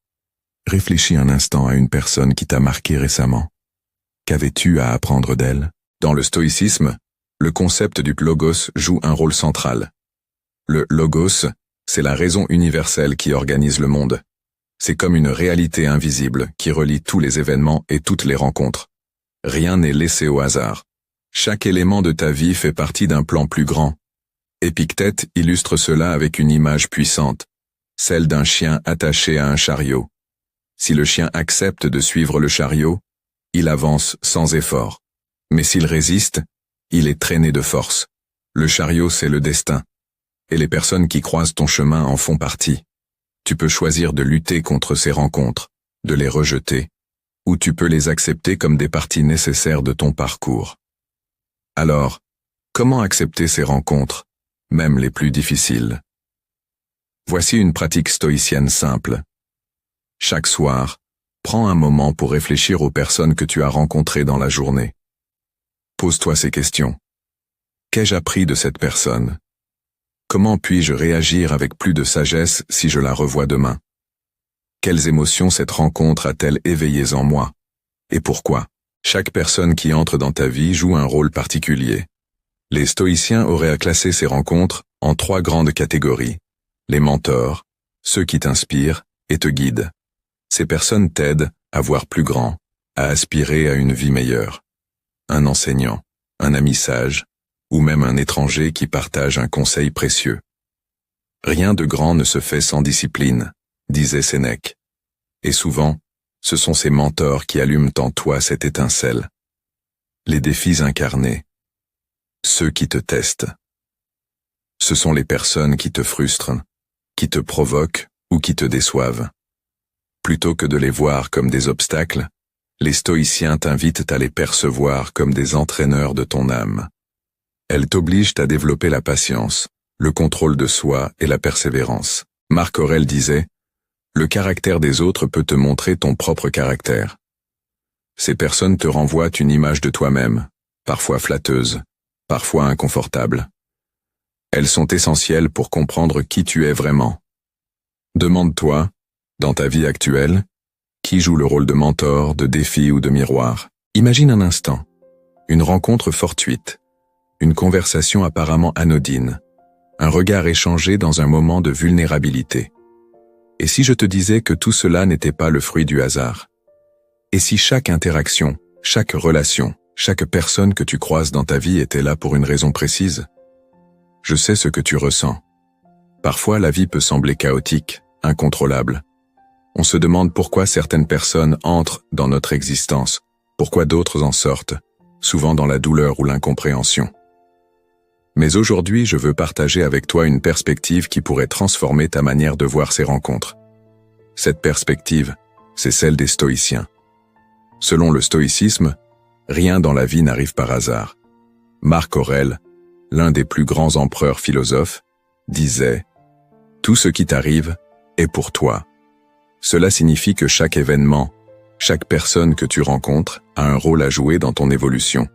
Réfléchis un instant à une personne qui t'a marqué récemment. Qu'avais-tu à apprendre d'elle? Dans le stoïcisme, le concept du logos joue un rôle central. Le logos, c'est la raison universelle qui organise le monde. C'est comme une réalité invisible qui relie tous les événements et toutes les rencontres. Rien n'est laissé au hasard. Chaque élément de ta vie fait partie d'un plan plus grand. Épictète illustre cela avec une image puissante, celle d'un chien attaché à un chariot. Si le chien accepte de suivre le chariot, il avance sans effort. Mais s'il résiste, il est traîné de force. Le chariot, c'est le destin. Et les personnes qui croisent ton chemin en font partie. Tu peux choisir de lutter contre ces rencontres, de les rejeter, ou tu peux les accepter comme des parties nécessaires de ton parcours. Alors, comment accepter ces rencontres, même les plus difficiles? Voici une pratique stoïcienne simple. Chaque soir, prends un moment pour réfléchir aux personnes que tu as rencontrées dans la journée. Pose-toi ces questions. Qu'ai-je appris de cette personne? Comment puis-je réagir avec plus de sagesse si je la revois demain? Quelles émotions cette rencontre a-t-elle éveillées en moi? Et pourquoi? Chaque personne qui entre dans ta vie joue un rôle particulier. Les stoïciens auraient classé ces rencontres en 3 grandes catégories. Les mentors, ceux qui t'inspirent et te guident. Ces personnes t'aident à voir plus grand, à aspirer à une vie meilleure. Un enseignant, un ami sage, ou même un étranger qui partage un conseil précieux. Rien de grand ne se fait sans discipline, disait Sénèque. Et souvent, ce sont ces mentors qui allument en toi cette étincelle. Les défis incarnés. Ceux qui te testent. Ce sont les personnes qui te frustrent, qui te provoquent ou qui te déçoivent. Plutôt que de les voir comme des obstacles, les stoïciens t'invitent à les percevoir comme des entraîneurs de ton âme. Elles t'obligent à développer la patience, le contrôle de soi et la persévérance. Marc Aurèle disait « Le caractère des autres peut te montrer ton propre caractère. » Ces personnes te renvoient une image de toi-même, parfois flatteuse, parfois inconfortables. Elles sont essentielles pour comprendre qui tu es vraiment. Demande-toi, dans ta vie actuelle, qui joue le rôle de mentor, de défi ou de miroir. Imagine un instant, une rencontre fortuite, une conversation apparemment anodine, un regard échangé dans un moment de vulnérabilité. Et si je te disais que tout cela n'était pas le fruit du hasard? Et si chaque interaction, chaque relation, chaque personne que tu croises dans ta vie était là pour une raison précise? Je sais ce que tu ressens. Parfois, la vie peut sembler chaotique, incontrôlable. On se demande pourquoi certaines personnes entrent dans notre existence, pourquoi d'autres en sortent, souvent dans la douleur ou l'incompréhension. Mais aujourd'hui, je veux partager avec toi une perspective qui pourrait transformer ta manière de voir ces rencontres. Cette perspective, c'est celle des stoïciens. Selon le stoïcisme, rien dans la vie n'arrive par hasard. Marc Aurèle, l'un des plus grands empereurs philosophes, disait « Tout ce qui t'arrive est pour toi ». Cela signifie que chaque événement, chaque personne que tu rencontres a un rôle à jouer dans ton évolution.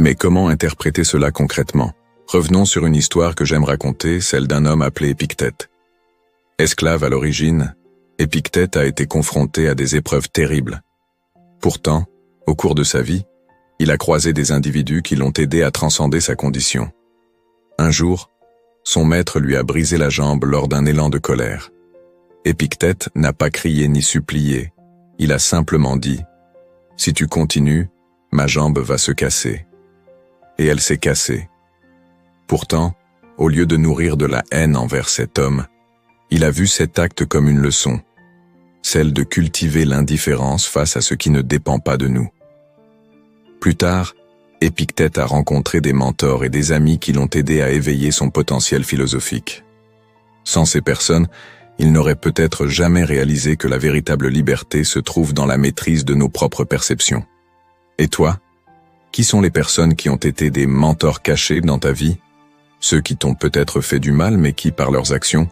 Mais comment interpréter cela concrètement? Revenons sur une histoire que j'aime raconter, celle d'un homme appelé Épictète. Esclave à l'origine, Épictète a été confronté à des épreuves terribles. Pourtant, au cours de sa vie, il a croisé des individus qui l'ont aidé à transcender sa condition. Un jour, son maître lui a brisé la jambe lors d'un élan de colère. Épictète n'a pas crié ni supplié, il a simplement dit « Si tu continues, ma jambe va se casser. » Et elle s'est cassée. Pourtant, au lieu de nourrir de la haine envers cet homme, il a vu cet acte comme une leçon, celle de cultiver l'indifférence face à ce qui ne dépend pas de nous. Plus tard, Épictète a rencontré des mentors et des amis qui l'ont aidé à éveiller son potentiel philosophique. Sans ces personnes, il n'aurait peut-être jamais réalisé que la véritable liberté se trouve dans la maîtrise de nos propres perceptions. Et toi, qui sont les personnes qui ont été des mentors cachés dans ta vie? Ceux qui t'ont peut-être fait du mal mais qui, par leurs actions,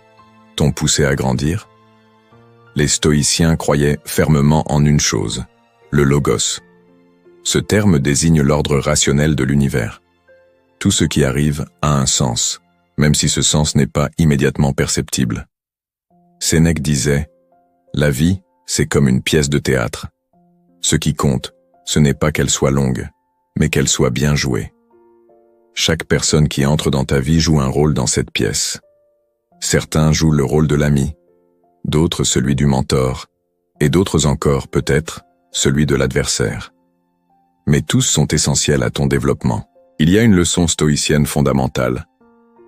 t'ont poussé à grandir? Les stoïciens croyaient fermement en une chose, le logos. Ce terme désigne l'ordre rationnel de l'univers. Tout ce qui arrive a un sens, même si ce sens n'est pas immédiatement perceptible. Sénèque disait « La vie, c'est comme une pièce de théâtre. Ce qui compte, ce n'est pas qu'elle soit longue, mais qu'elle soit bien jouée. Chaque personne qui entre dans ta vie joue un rôle dans cette pièce. Certains jouent le rôle de l'ami, d'autres celui du mentor, et d'autres encore, peut-être, celui de l'adversaire. Mais tous sont essentiels à ton développement. Il y a une leçon stoïcienne fondamentale.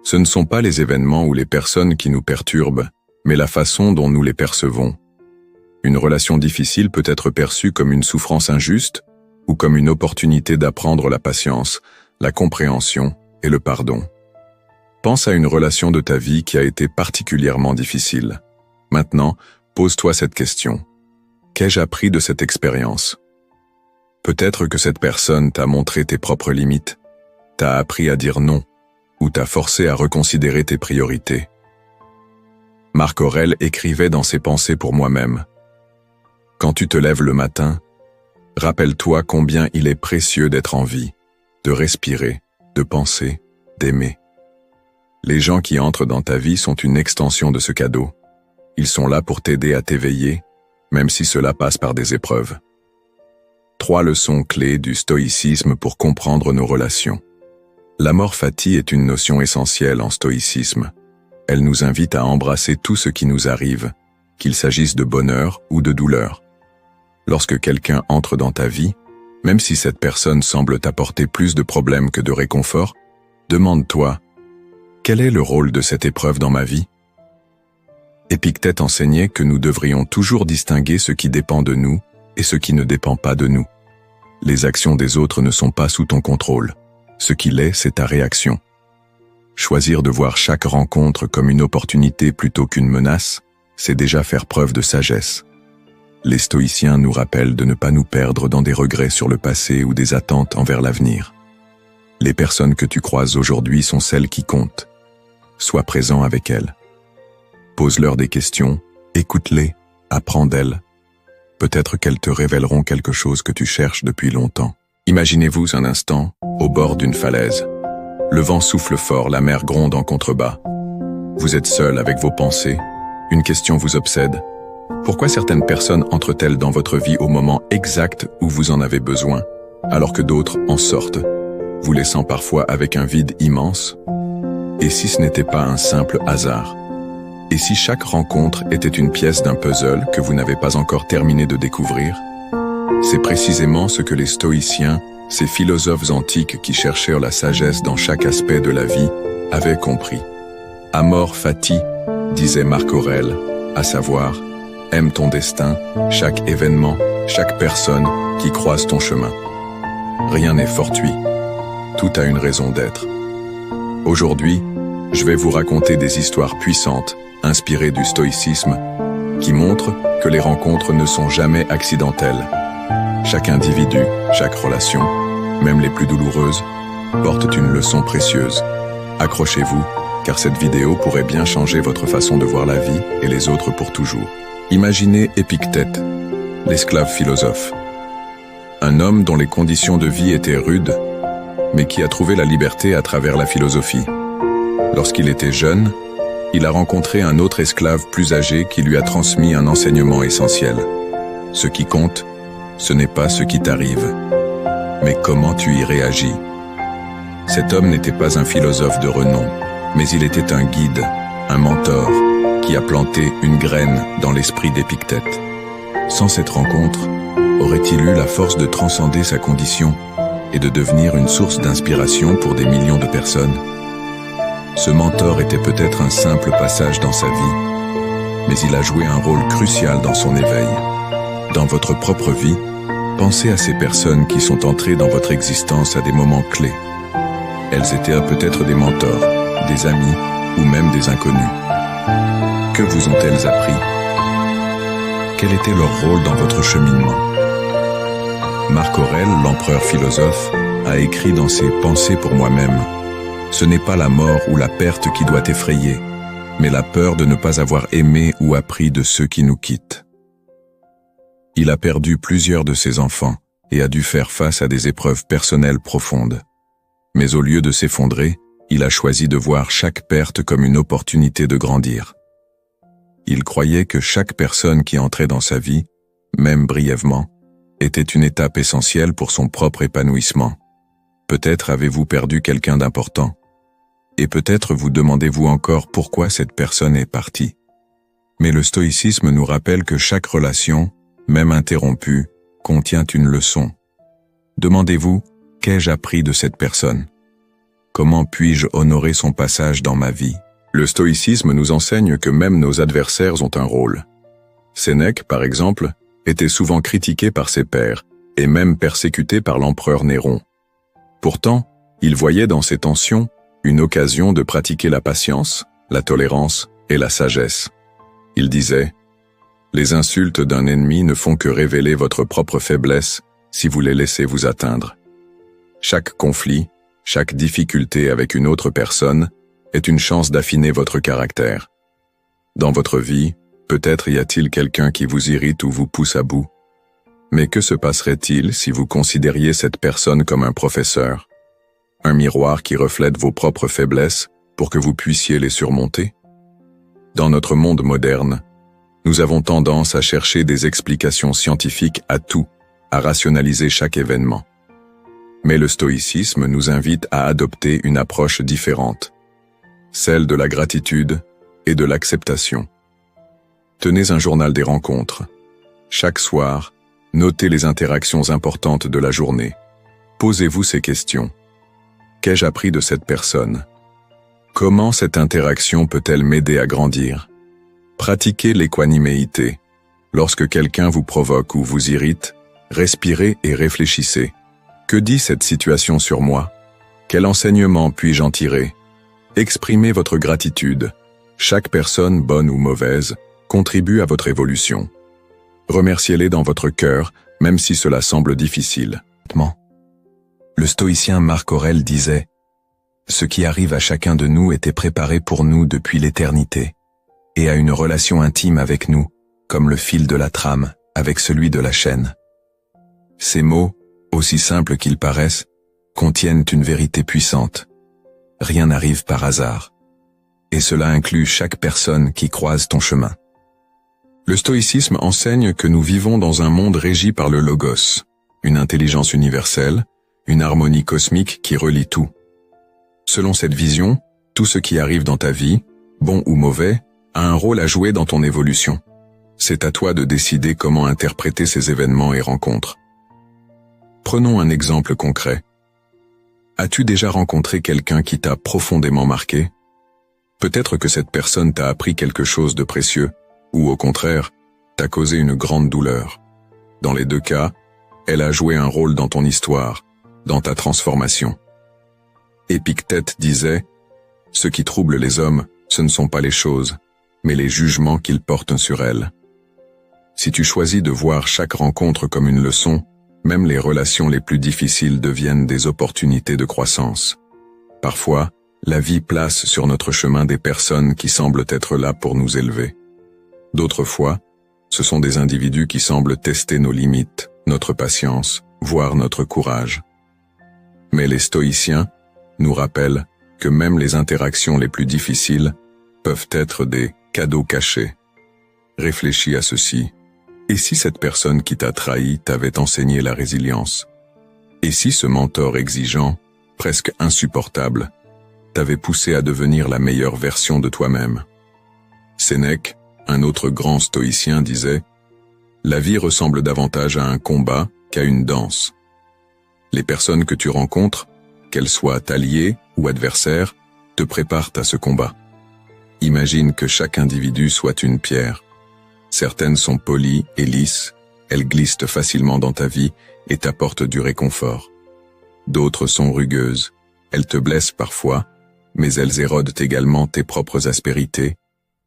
Ce ne sont pas les événements ou les personnes qui nous perturbent, mais la façon dont nous les percevons. Une relation difficile peut être perçue comme une souffrance injuste ou comme une opportunité d'apprendre la patience, la compréhension et le pardon. Pense à une relation de ta vie qui a été particulièrement difficile. Maintenant, pose-toi cette question. Qu'ai-je appris de cette expérience? Peut-être que cette personne t'a montré tes propres limites, t'a appris à dire non, ou t'a forcé à reconsidérer tes priorités. Marc Aurèle écrivait dans ses pensées pour moi-même. Quand tu te lèves le matin, rappelle-toi combien il est précieux d'être en vie, de respirer, de penser, d'aimer. Les gens qui entrent dans ta vie sont une extension de ce cadeau. Ils sont là pour t'aider à t'éveiller, même si cela passe par des épreuves. 3 leçons clés du stoïcisme pour comprendre nos relations. L'amor fati est une notion essentielle en stoïcisme. Elle nous invite à embrasser tout ce qui nous arrive, qu'il s'agisse de bonheur ou de douleur. Lorsque quelqu'un entre dans ta vie, même si cette personne semble t'apporter plus de problèmes que de réconfort, demande-toi, quel est le rôle de cette épreuve dans ma vie? Épictète enseignait que nous devrions toujours distinguer ce qui dépend de nous et ce qui ne dépend pas de nous. Les actions des autres ne sont pas sous ton contrôle. Ce qu'il est, c'est ta réaction. Choisir de voir chaque rencontre comme une opportunité plutôt qu'une menace, c'est déjà faire preuve de sagesse. Les stoïciens nous rappellent de ne pas nous perdre dans des regrets sur le passé ou des attentes envers l'avenir. Les personnes que tu croises aujourd'hui sont celles qui comptent. Sois présent avec elles. Pose-leur des questions, écoute-les, apprends d'elles. Peut-être qu'elles te révéleront quelque chose que tu cherches depuis longtemps. Imaginez-vous un instant, au bord d'une falaise. Le vent souffle fort, la mer gronde en contrebas. Vous êtes seul avec vos pensées. Une question vous obsède. Pourquoi certaines personnes entrent-elles dans votre vie au moment exact où vous en avez besoin, alors que d'autres en sortent, vous laissant parfois avec un vide immense? Et si ce n'était pas un simple hasard? Et si chaque rencontre était une pièce d'un puzzle que vous n'avez pas encore terminé de découvrir? C'est précisément ce que les stoïciens, ces philosophes antiques qui cherchèrent la sagesse dans chaque aspect de la vie, avaient compris. Amor fati, disait Marc Aurèle, à savoir, aime ton destin, chaque événement, chaque personne qui croise ton chemin. Rien n'est fortuit. Tout a une raison d'être. Aujourd'hui, je vais vous raconter des histoires puissantes, inspirées du stoïcisme, qui montrent que les rencontres ne sont jamais accidentelles. Chaque individu, chaque relation, même les plus douloureuses, portent une leçon précieuse. Accrochez-vous, car cette vidéo pourrait bien changer votre façon de voir la vie et les autres pour toujours. Imaginez Épictète, l'esclave philosophe. Un homme dont les conditions de vie étaient rudes, mais qui a trouvé la liberté à travers la philosophie. Lorsqu'il était jeune, il a rencontré un autre esclave plus âgé qui lui a transmis un enseignement essentiel. Ce qui compte, ce n'est pas ce qui t'arrive, mais comment tu y réagis. Cet homme n'était pas un philosophe de renom, mais il était un guide, un mentor, qui a planté une graine dans l'esprit d'Épictète. Sans cette rencontre, aurait-il eu la force de transcender sa condition et de devenir une source d'inspiration pour des millions de personnes? Ce mentor était peut-être un simple passage dans sa vie, mais il a joué un rôle crucial dans son éveil. Dans votre propre vie, pensez à ces personnes qui sont entrées dans votre existence à des moments clés. Elles étaient peut-être des mentors, des amis ou même des inconnus. Que vous ont-elles appris? Quel était leur rôle dans votre cheminement? Marc Aurèle, l'empereur philosophe, a écrit dans ses « Pensées pour moi-même » : ce n'est pas la mort ou la perte qui doit effrayer, mais la peur de ne pas avoir aimé ou appris de ceux qui nous quittent. Il a perdu plusieurs de ses enfants et a dû faire face à des épreuves personnelles profondes. Mais au lieu de s'effondrer, il a choisi de voir chaque perte comme une opportunité de grandir. Il croyait que chaque personne qui entrait dans sa vie, même brièvement, était une étape essentielle pour son propre épanouissement. Peut-être avez-vous perdu quelqu'un d'important. Et peut-être vous demandez-vous encore pourquoi cette personne est partie. Mais le stoïcisme nous rappelle que chaque relation, même interrompue, contient une leçon. Demandez-vous, qu'ai-je appris de cette personne? Comment puis-je honorer son passage dans ma vie? Le stoïcisme nous enseigne que même nos adversaires ont un rôle. Sénèque, par exemple, était souvent critiqué par ses pairs et même persécuté par l'empereur Néron. Pourtant, il voyait dans ces tensions une occasion de pratiquer la patience, la tolérance et la sagesse. Il disait « Les insultes d'un ennemi ne font que révéler votre propre faiblesse si vous les laissez vous atteindre. Chaque conflit, chaque difficulté avec une autre personne est une chance d'affiner votre caractère. Dans votre vie, peut-être y a-t-il quelqu'un qui vous irrite ou vous pousse à bout. Mais que se passerait-il si vous considériez cette personne comme un professeur, un miroir qui reflète vos propres faiblesses pour que vous puissiez les surmonter? Dans notre monde moderne, nous avons tendance à chercher des explications scientifiques à tout, à rationaliser chaque événement. Mais le stoïcisme nous invite à adopter une approche différente, celle de la gratitude et de l'acceptation. Tenez un journal des rencontres. Chaque soir, notez les interactions importantes de la journée. Posez-vous ces questions. Qu'ai-je appris de cette personne? Comment cette interaction peut-elle m'aider à grandir? Pratiquez l'équaniméité. Lorsque quelqu'un vous provoque ou vous irrite, respirez et réfléchissez. Que dit cette situation sur moi? Quel enseignement puis-je en tirer? Exprimez votre gratitude. Chaque personne, bonne ou mauvaise, contribue à votre évolution. Remerciez-les dans votre cœur, même si cela semble difficile. Le stoïcien Marc Aurèle disait « Ce qui arrive à chacun de nous était préparé pour nous depuis l'éternité, et a une relation intime avec nous, comme le fil de la trame avec celui de la chaîne. » Ces mots, aussi simples qu'ils paraissent, contiennent une vérité puissante. rien n'arrive par hasard. Et cela inclut chaque personne qui croise ton chemin. Le stoïcisme enseigne que nous vivons dans un monde régi par le logos, une intelligence universelle, une harmonie cosmique qui relie tout. Selon cette vision, tout ce qui arrive dans ta vie, bon ou mauvais, a un rôle à jouer dans ton évolution. C'est à toi de décider comment interpréter ces événements et rencontres. Prenons un exemple concret. As-tu déjà rencontré quelqu'un qui t'a profondément marqué? Peut-être que cette personne t'a appris quelque chose de précieux, ou au contraire, t'a causé une grande douleur. Dans les deux cas, elle a joué un rôle dans ton histoire, dans ta transformation. Épictète disait « Ce qui trouble les hommes, ce ne sont pas les choses, mais les jugements qu'ils portent sur elles. » Si tu choisis de voir chaque rencontre comme une leçon, même les relations les plus difficiles deviennent des opportunités de croissance. Parfois, la vie place sur notre chemin des personnes qui semblent être là pour nous élever. D'autres fois, ce sont des individus qui semblent tester nos limites, notre patience, voire notre courage. Mais les stoïciens nous rappellent que même les interactions les plus difficiles peuvent être des cadeaux cachés. Réfléchis à ceci. Et si cette personne qui t'a trahi t'avait enseigné la résilience? Et si ce mentor exigeant, presque insupportable, t'avait poussé à devenir la meilleure version de toi-même? Sénèque, un autre grand stoïcien, disait « La vie ressemble davantage à un combat qu'à une danse. » Les personnes que tu rencontres, qu'elles soient alliées ou adversaires, te préparent à ce combat. Imagine que chaque individu soit une pierre. Certaines sont polies et lisses, elles glissent facilement dans ta vie et t'apportent du réconfort. D'autres sont rugueuses, elles te blessent parfois, mais elles érodent également tes propres aspérités,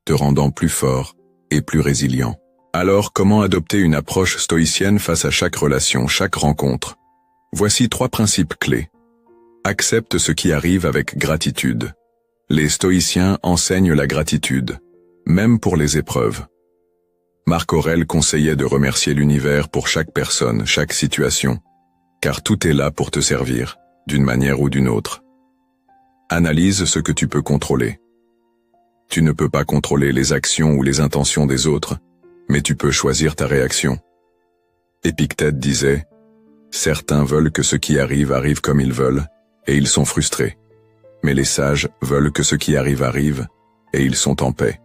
te rendant plus fort et plus résilient. Alors, comment adopter une approche stoïcienne face à chaque relation, chaque rencontre? Voici 3 principes clés. Accepte ce qui arrive avec gratitude. Les stoïciens enseignent la gratitude, même pour les épreuves. Marc Aurèle conseillait de remercier l'univers pour chaque personne, chaque situation, car tout est là pour te servir, d'une manière ou d'une autre. Analyse ce que tu peux contrôler. Tu ne peux pas contrôler les actions ou les intentions des autres, mais tu peux choisir ta réaction. Épictète disait « Certains veulent que ce qui arrive arrive comme ils veulent, et ils sont frustrés. Mais les sages veulent que ce qui arrive arrive, et ils sont en paix. »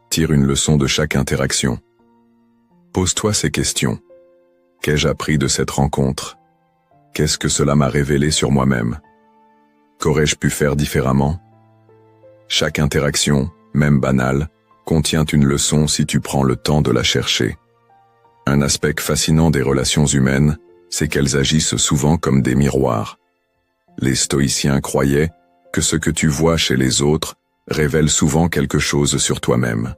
Tire une leçon de chaque interaction. Pose-toi ces questions. Qu'ai-je appris de cette rencontre? Qu'est-ce que cela m'a révélé sur moi-même? Qu'aurais-je pu faire différemment? Chaque interaction, même banale, contient une leçon si tu prends le temps de la chercher. Un aspect fascinant des relations humaines, c'est qu'elles agissent souvent comme des miroirs. Les stoïciens croyaient que ce que tu vois chez les autres révèle souvent quelque chose sur toi-même.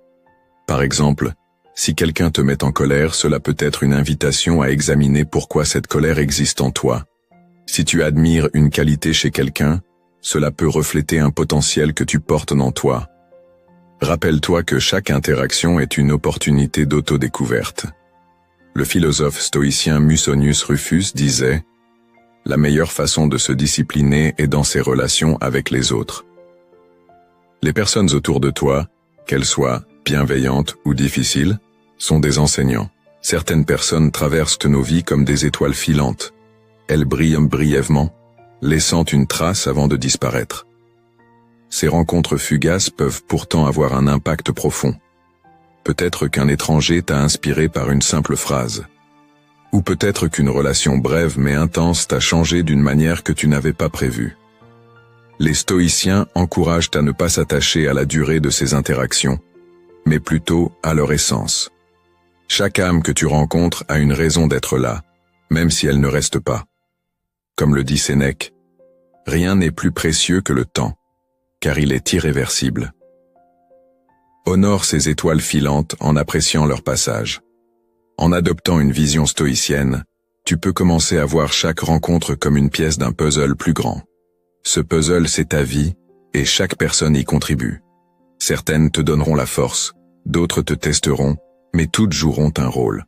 Par exemple, si quelqu'un te met en colère, cela peut être une invitation à examiner pourquoi cette colère existe en toi. Si tu admires une qualité chez quelqu'un, cela peut refléter un potentiel que tu portes en toi. Rappelle-toi que chaque interaction est une opportunité d'autodécouverte. Le philosophe stoïcien Musonius Rufus disait « La meilleure façon de se discipliner est dans ses relations avec les autres. » Les personnes autour de toi, qu'elles soient bienveillantes ou difficiles, sont des enseignants. Certaines personnes traversent nos vies comme des étoiles filantes. Elles brillent brièvement, laissant une trace avant de disparaître. Ces rencontres fugaces peuvent pourtant avoir un impact profond. Peut-être qu'un étranger t'a inspiré par une simple phrase. Ou peut-être qu'une relation brève mais intense t'a changé d'une manière que tu n'avais pas prévue. Les stoïciens encouragent à ne pas s'attacher à la durée de ces interactions, mais plutôt à leur essence. Chaque âme que tu rencontres a une raison d'être là, même si elle ne reste pas. Comme le dit Sénèque, « Rien n'est plus précieux que le temps, car il est irréversible. » Honore ces étoiles filantes en appréciant leur passage. En adoptant une vision stoïcienne, tu peux commencer à voir chaque rencontre comme une pièce d'un puzzle plus grand. Ce puzzle, c'est ta vie, et chaque personne y contribue. Certaines te donneront la force, d'autres te testeront, mais toutes joueront un rôle.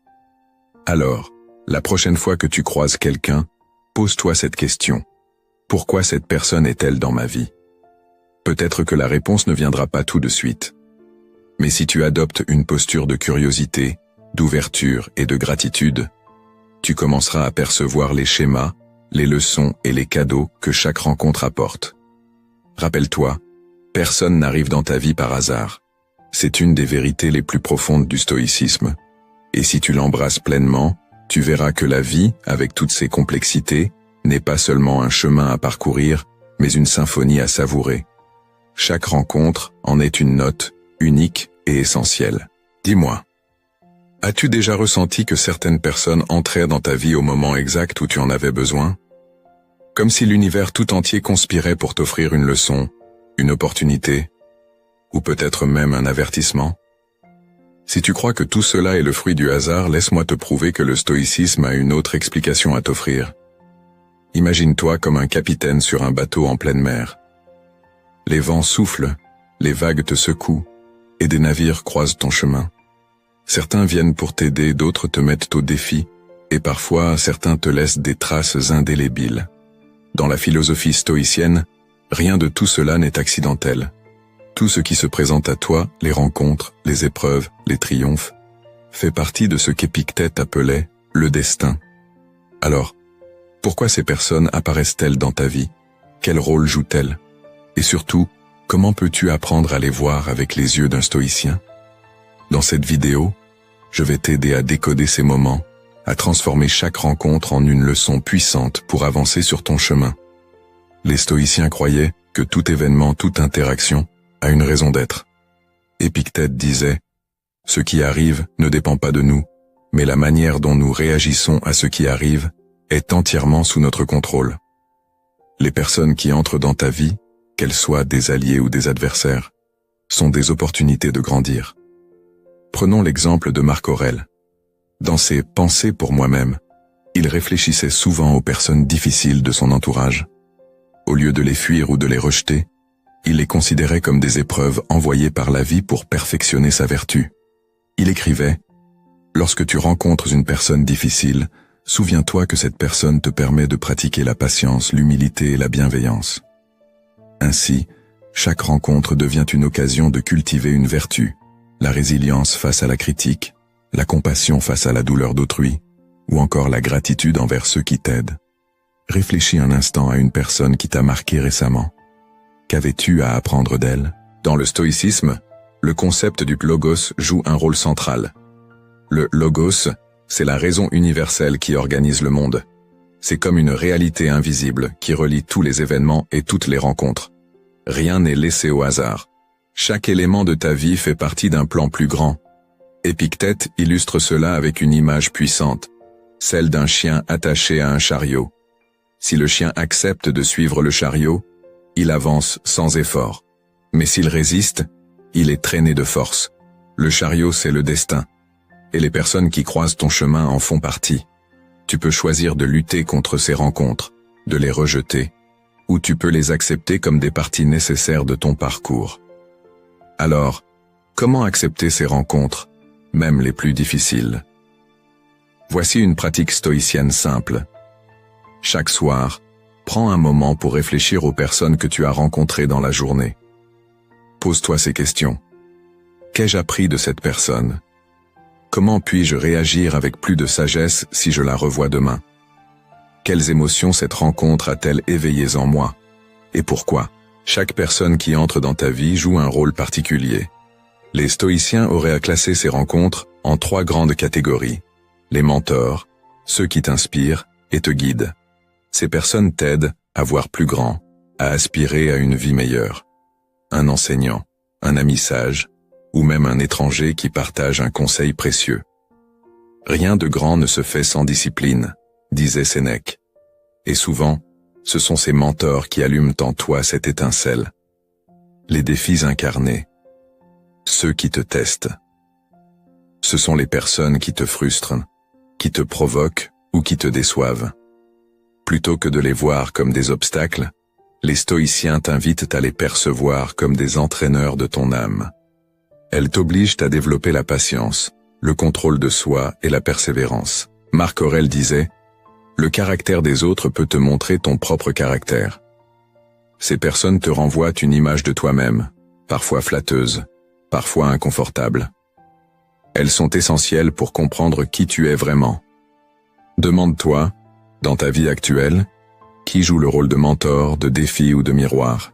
Alors, la prochaine fois que tu croises quelqu'un, pose-toi cette question. Pourquoi cette personne est-elle dans ma vie ? Peut-être que la réponse ne viendra pas tout de suite. Mais si tu adoptes une posture de curiosité, d'ouverture et de gratitude, tu commenceras à percevoir les schémas, les leçons et les cadeaux que chaque rencontre apporte. Rappelle-toi, personne n'arrive dans ta vie par hasard. C'est une des vérités les plus profondes du stoïcisme. Et si tu l'embrasses pleinement, tu verras que la vie, avec toutes ses complexités, n'est pas seulement un chemin à parcourir, mais une symphonie à savourer. Chaque rencontre en est une note, unique et essentielle. Dis-moi, as-tu déjà ressenti que certaines personnes entraient dans ta vie au moment exact où tu en avais besoin? Comme si l'univers tout entier conspirait pour t'offrir une leçon, une opportunité, ou peut-être même un avertissement? Si tu crois que tout cela est le fruit du hasard, laisse-moi te prouver que le stoïcisme a une autre explication à t'offrir. Imagine-toi comme un capitaine sur un bateau en pleine mer. Les vents soufflent, les vagues te secouent, et des navires croisent ton chemin. Certains viennent pour t'aider, d'autres te mettent au défi, et parfois certains te laissent des traces indélébiles. Dans la philosophie stoïcienne, rien de tout cela n'est accidentel. Tout ce qui se présente à toi, les rencontres, les épreuves, les triomphes, fait partie de ce qu'Épictète appelait le destin. Alors, pourquoi ces personnes apparaissent-elles dans ta vie? Quel rôle jouent-elles? Et surtout, comment peux-tu apprendre à les voir avec les yeux d'un stoïcien? Dans cette vidéo, je vais t'aider à décoder ces moments, à transformer chaque rencontre en une leçon puissante pour avancer sur ton chemin. Les stoïciens croyaient que tout événement, toute interaction, a une raison d'être. Épictète disait « Ce qui arrive ne dépend pas de nous, mais la manière dont nous réagissons à ce qui arrive est entièrement sous notre contrôle. » Les personnes qui entrent dans ta vie, qu'elles soient des alliés ou des adversaires, sont des opportunités de grandir. Prenons l'exemple de Marc Aurèle. Dans ses « Pensées pour moi-même », il réfléchissait souvent aux personnes difficiles de son entourage. Au lieu de les fuir ou de les rejeter, il les considérait comme des épreuves envoyées par la vie pour perfectionner sa vertu. Il écrivait « Lorsque tu rencontres une personne difficile, souviens-toi que cette personne te permet de pratiquer la patience, l'humilité et la bienveillance. » Ainsi, chaque rencontre devient une occasion de cultiver une vertu, la résilience face à la critique, la compassion face à la douleur d'autrui, ou encore la gratitude envers ceux qui t'aident. Réfléchis un instant à une personne qui t'a marqué récemment. Qu'avais-tu à apprendre d'elle? Dans le stoïcisme, le concept du logos joue un rôle central. Le logos, c'est la raison universelle qui organise le monde. C'est comme une réalité invisible qui relie tous les événements et toutes les rencontres. Rien n'est laissé au hasard. Chaque élément de ta vie fait partie d'un plan plus grand. Épictète illustre cela avec une image puissante, celle d'un chien attaché à un chariot. Si le chien accepte de suivre le chariot, il avance sans effort. Mais s'il résiste, il est traîné de force. Le chariot, c'est le destin. Et les personnes qui croisent ton chemin en font partie. Tu peux choisir de lutter contre ces rencontres, de les rejeter, ou tu peux les accepter comme des parties nécessaires de ton parcours. Alors, comment accepter ces rencontres, même les plus difficiles? Voici une pratique stoïcienne simple. Chaque soir, prends un moment pour réfléchir aux personnes que tu as rencontrées dans la journée. Pose-toi ces questions. Qu'ai-je appris de cette personne? Comment puis-je réagir avec plus de sagesse si je la revois demain? Quelles émotions cette rencontre a-t-elle éveillées en moi? Et pourquoi? Chaque personne qui entre dans ta vie joue un rôle particulier. Les stoïciens auraient classé ces rencontres en 3 grandes catégories. Les mentors, ceux qui t'inspirent et te guident. Ces personnes t'aident à voir plus grand, à aspirer à une vie meilleure. Un enseignant, un ami sage, ou même un étranger qui partage un conseil précieux. Rien de grand ne se fait sans discipline, disait Sénèque. Et souvent, ce sont ces mentors qui allument en toi cette étincelle. Les défis incarnés. Ceux qui te testent. Ce sont les personnes qui te frustrent, qui te provoquent ou qui te déçoivent. Plutôt que de les voir comme des obstacles, les stoïciens t'invitent à les percevoir comme des entraîneurs de ton âme. Elles t'obligent à développer la patience, le contrôle de soi et la persévérance. Marc Aurèle disait « Le caractère des autres peut te montrer ton propre caractère. » Ces personnes te renvoient une image de toi-même, parfois flatteuse, parfois inconfortable. Elles sont essentielles pour comprendre qui tu es vraiment. Demande-toi, dans ta vie actuelle, qui joue le rôle de mentor, de défi ou de miroir.